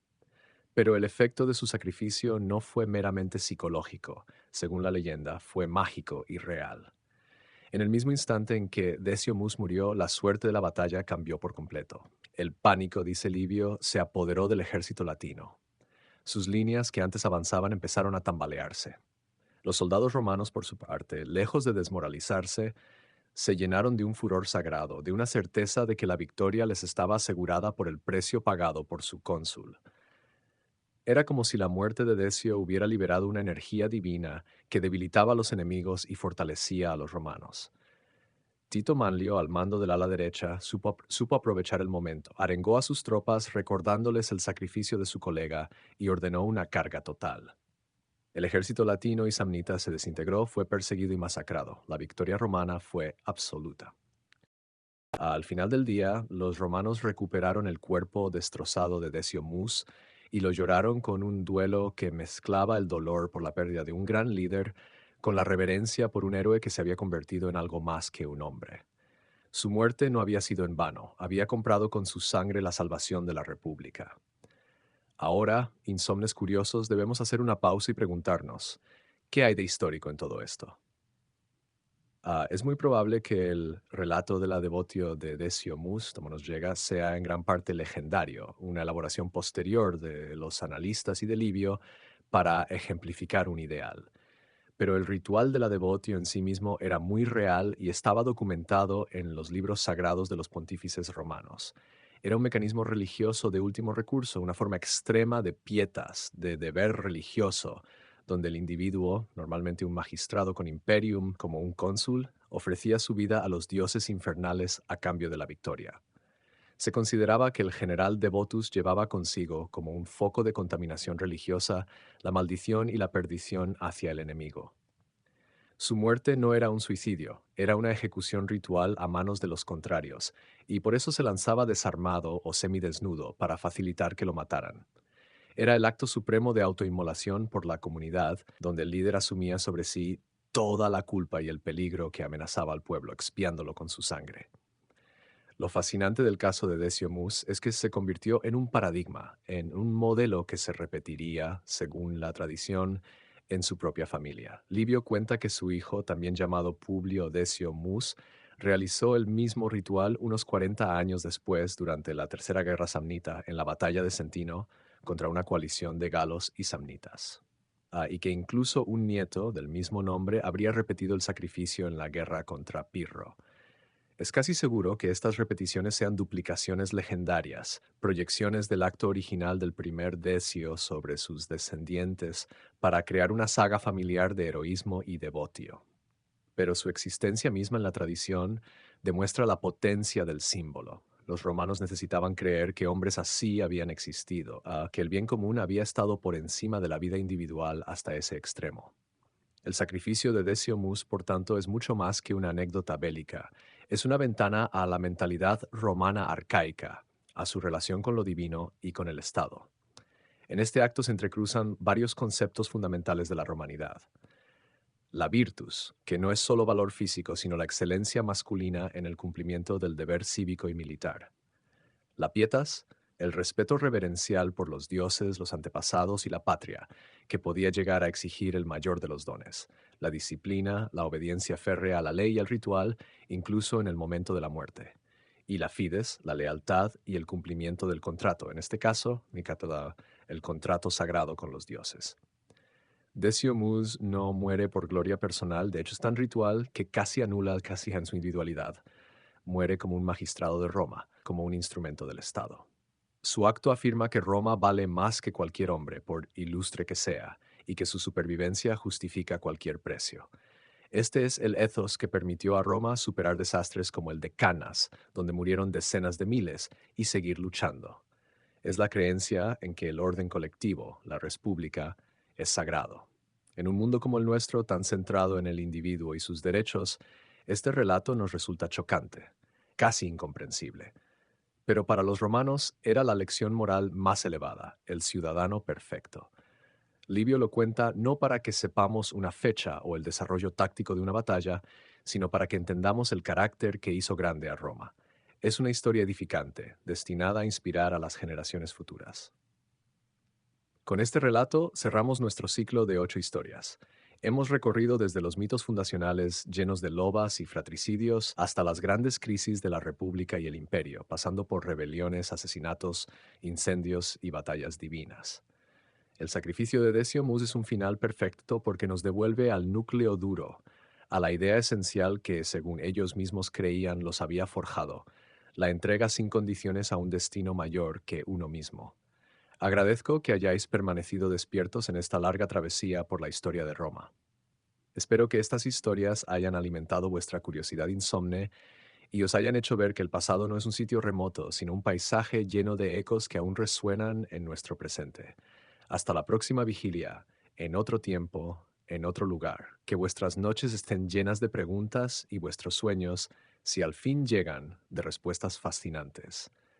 Pero el efecto de su sacrificio no fue meramente psicológico, según la leyenda, fue mágico y real. En el mismo instante en que Decio Mus murió, la suerte de la batalla cambió por completo. El pánico, dice Livio, se apoderó del ejército latino. Sus líneas que antes avanzaban empezaron a tambalearse. Los soldados romanos, por su parte, lejos de desmoralizarse, se llenaron de un furor sagrado, de una certeza de que la victoria les estaba asegurada por el precio pagado por su cónsul. Era como si la muerte de Decio hubiera liberado una energía divina que debilitaba a los enemigos y fortalecía a los romanos. Tito Manlio, al mando del ala derecha, supo aprovechar el momento, arengó a sus tropas recordándoles el sacrificio de su colega y ordenó una carga total. El ejército latino y samnita se desintegró, fue perseguido y masacrado. La victoria romana fue absoluta. Al final del día, los romanos recuperaron el cuerpo destrozado de Decio Mus y lo lloraron con un duelo que mezclaba el dolor por la pérdida de un gran líder con la reverencia por un héroe que se había convertido en algo más que un hombre. Su muerte no había sido en vano, había comprado con su sangre la salvación de la República. Ahora, insomnes curiosos, debemos hacer una pausa y preguntarnos, ¿qué hay de histórico en todo esto? Es muy probable que el relato de la devotio de Decio Mus, como nos llega, sea en gran parte legendario, una elaboración posterior de los analistas y de Livio para ejemplificar un ideal. Pero el ritual de la devotio en sí mismo era muy real y estaba documentado en los libros sagrados de los pontífices romanos. Era un mecanismo religioso de último recurso, una forma extrema de pietas, de deber religioso, donde el individuo, normalmente un magistrado con imperium como un cónsul, ofrecía su vida a los dioses infernales a cambio de la victoria. Se consideraba que el general Devotus llevaba consigo, como un foco de contaminación religiosa, la maldición y la perdición hacia el enemigo. Su muerte no era un suicidio, era una ejecución ritual a manos de los contrarios, y por eso se lanzaba desarmado o semidesnudo para facilitar que lo mataran. Era el acto supremo de autoinmolación por la comunidad, donde el líder asumía sobre sí toda la culpa y el peligro que amenazaba al pueblo, expiándolo con su sangre. Lo fascinante del caso de Decio Mus es que se convirtió en un paradigma, en un modelo que se repetiría, según la tradición, en su propia familia. Livio cuenta que su hijo, también llamado Publio Decio Mus, realizó el mismo ritual unos 40 años después, durante la Tercera Guerra Samnita, en la batalla de Centino, contra una coalición de galos y samnitas. Y que incluso un nieto del mismo nombre habría repetido el sacrificio en la guerra contra Pirro. Es casi seguro que estas repeticiones sean duplicaciones legendarias, proyecciones del acto original del primer Decio sobre sus descendientes para crear una saga familiar de heroísmo y devotio. Pero su existencia misma en la tradición demuestra la potencia del símbolo. Los romanos necesitaban creer que hombres así habían existido, que el bien común había estado por encima de la vida individual hasta ese extremo. El sacrificio de Decio Mus, por tanto, es mucho más que una anécdota bélica. Es una ventana a la mentalidad romana arcaica, a su relación con lo divino y con el Estado. En este acto se entrecruzan varios conceptos fundamentales de la romanidad. La virtus, que no es solo valor físico, sino la excelencia masculina en el cumplimiento del deber cívico y militar. La pietas, el respeto reverencial por los dioses, los antepasados y la patria, que podía llegar a exigir el mayor de los dones. La disciplina, la obediencia férrea a la ley y al ritual, incluso en el momento de la muerte. Y la fides, la lealtad y el cumplimiento del contrato, en este caso, el contrato sagrado con los dioses. Decio Mus no muere por gloria personal, de hecho es tan ritual que casi anula casi en su individualidad. Muere como un magistrado de Roma, como un instrumento del Estado. Su acto afirma que Roma vale más que cualquier hombre, por ilustre que sea, y que su supervivencia justifica cualquier precio. Este es el ethos que permitió a Roma superar desastres como el de Canas, donde murieron decenas de miles, y seguir luchando. Es la creencia en que el orden colectivo, la república, es sagrado. En un mundo como el nuestro, tan centrado en el individuo y sus derechos, este relato nos resulta chocante, casi incomprensible. Pero para los romanos era la lección moral más elevada, el ciudadano perfecto. Livio lo cuenta no para que sepamos una fecha o el desarrollo táctico de una batalla, sino para que entendamos el carácter que hizo grande a Roma. Es una historia edificante, destinada a inspirar a las generaciones futuras. Con este relato cerramos nuestro ciclo de 8 historias. Hemos recorrido desde los mitos fundacionales llenos de lobas y fratricidios hasta las grandes crisis de la República y el Imperio, pasando por rebeliones, asesinatos, incendios y batallas divinas. El sacrificio de Decio Mus es un final perfecto porque nos devuelve al núcleo duro, a la idea esencial que, según ellos mismos creían, los había forjado, la entrega sin condiciones a un destino mayor que uno mismo. Agradezco que hayáis permanecido despiertos en esta larga travesía por la historia de Roma. Espero que estas historias hayan alimentado vuestra curiosidad insomne y os hayan hecho ver que el pasado no es un sitio remoto, sino un paisaje lleno de ecos que aún resuenan en nuestro presente. Hasta la próxima vigilia, en otro tiempo, en otro lugar. Que vuestras noches estén llenas de preguntas y vuestros sueños, si al fin llegan, de respuestas fascinantes.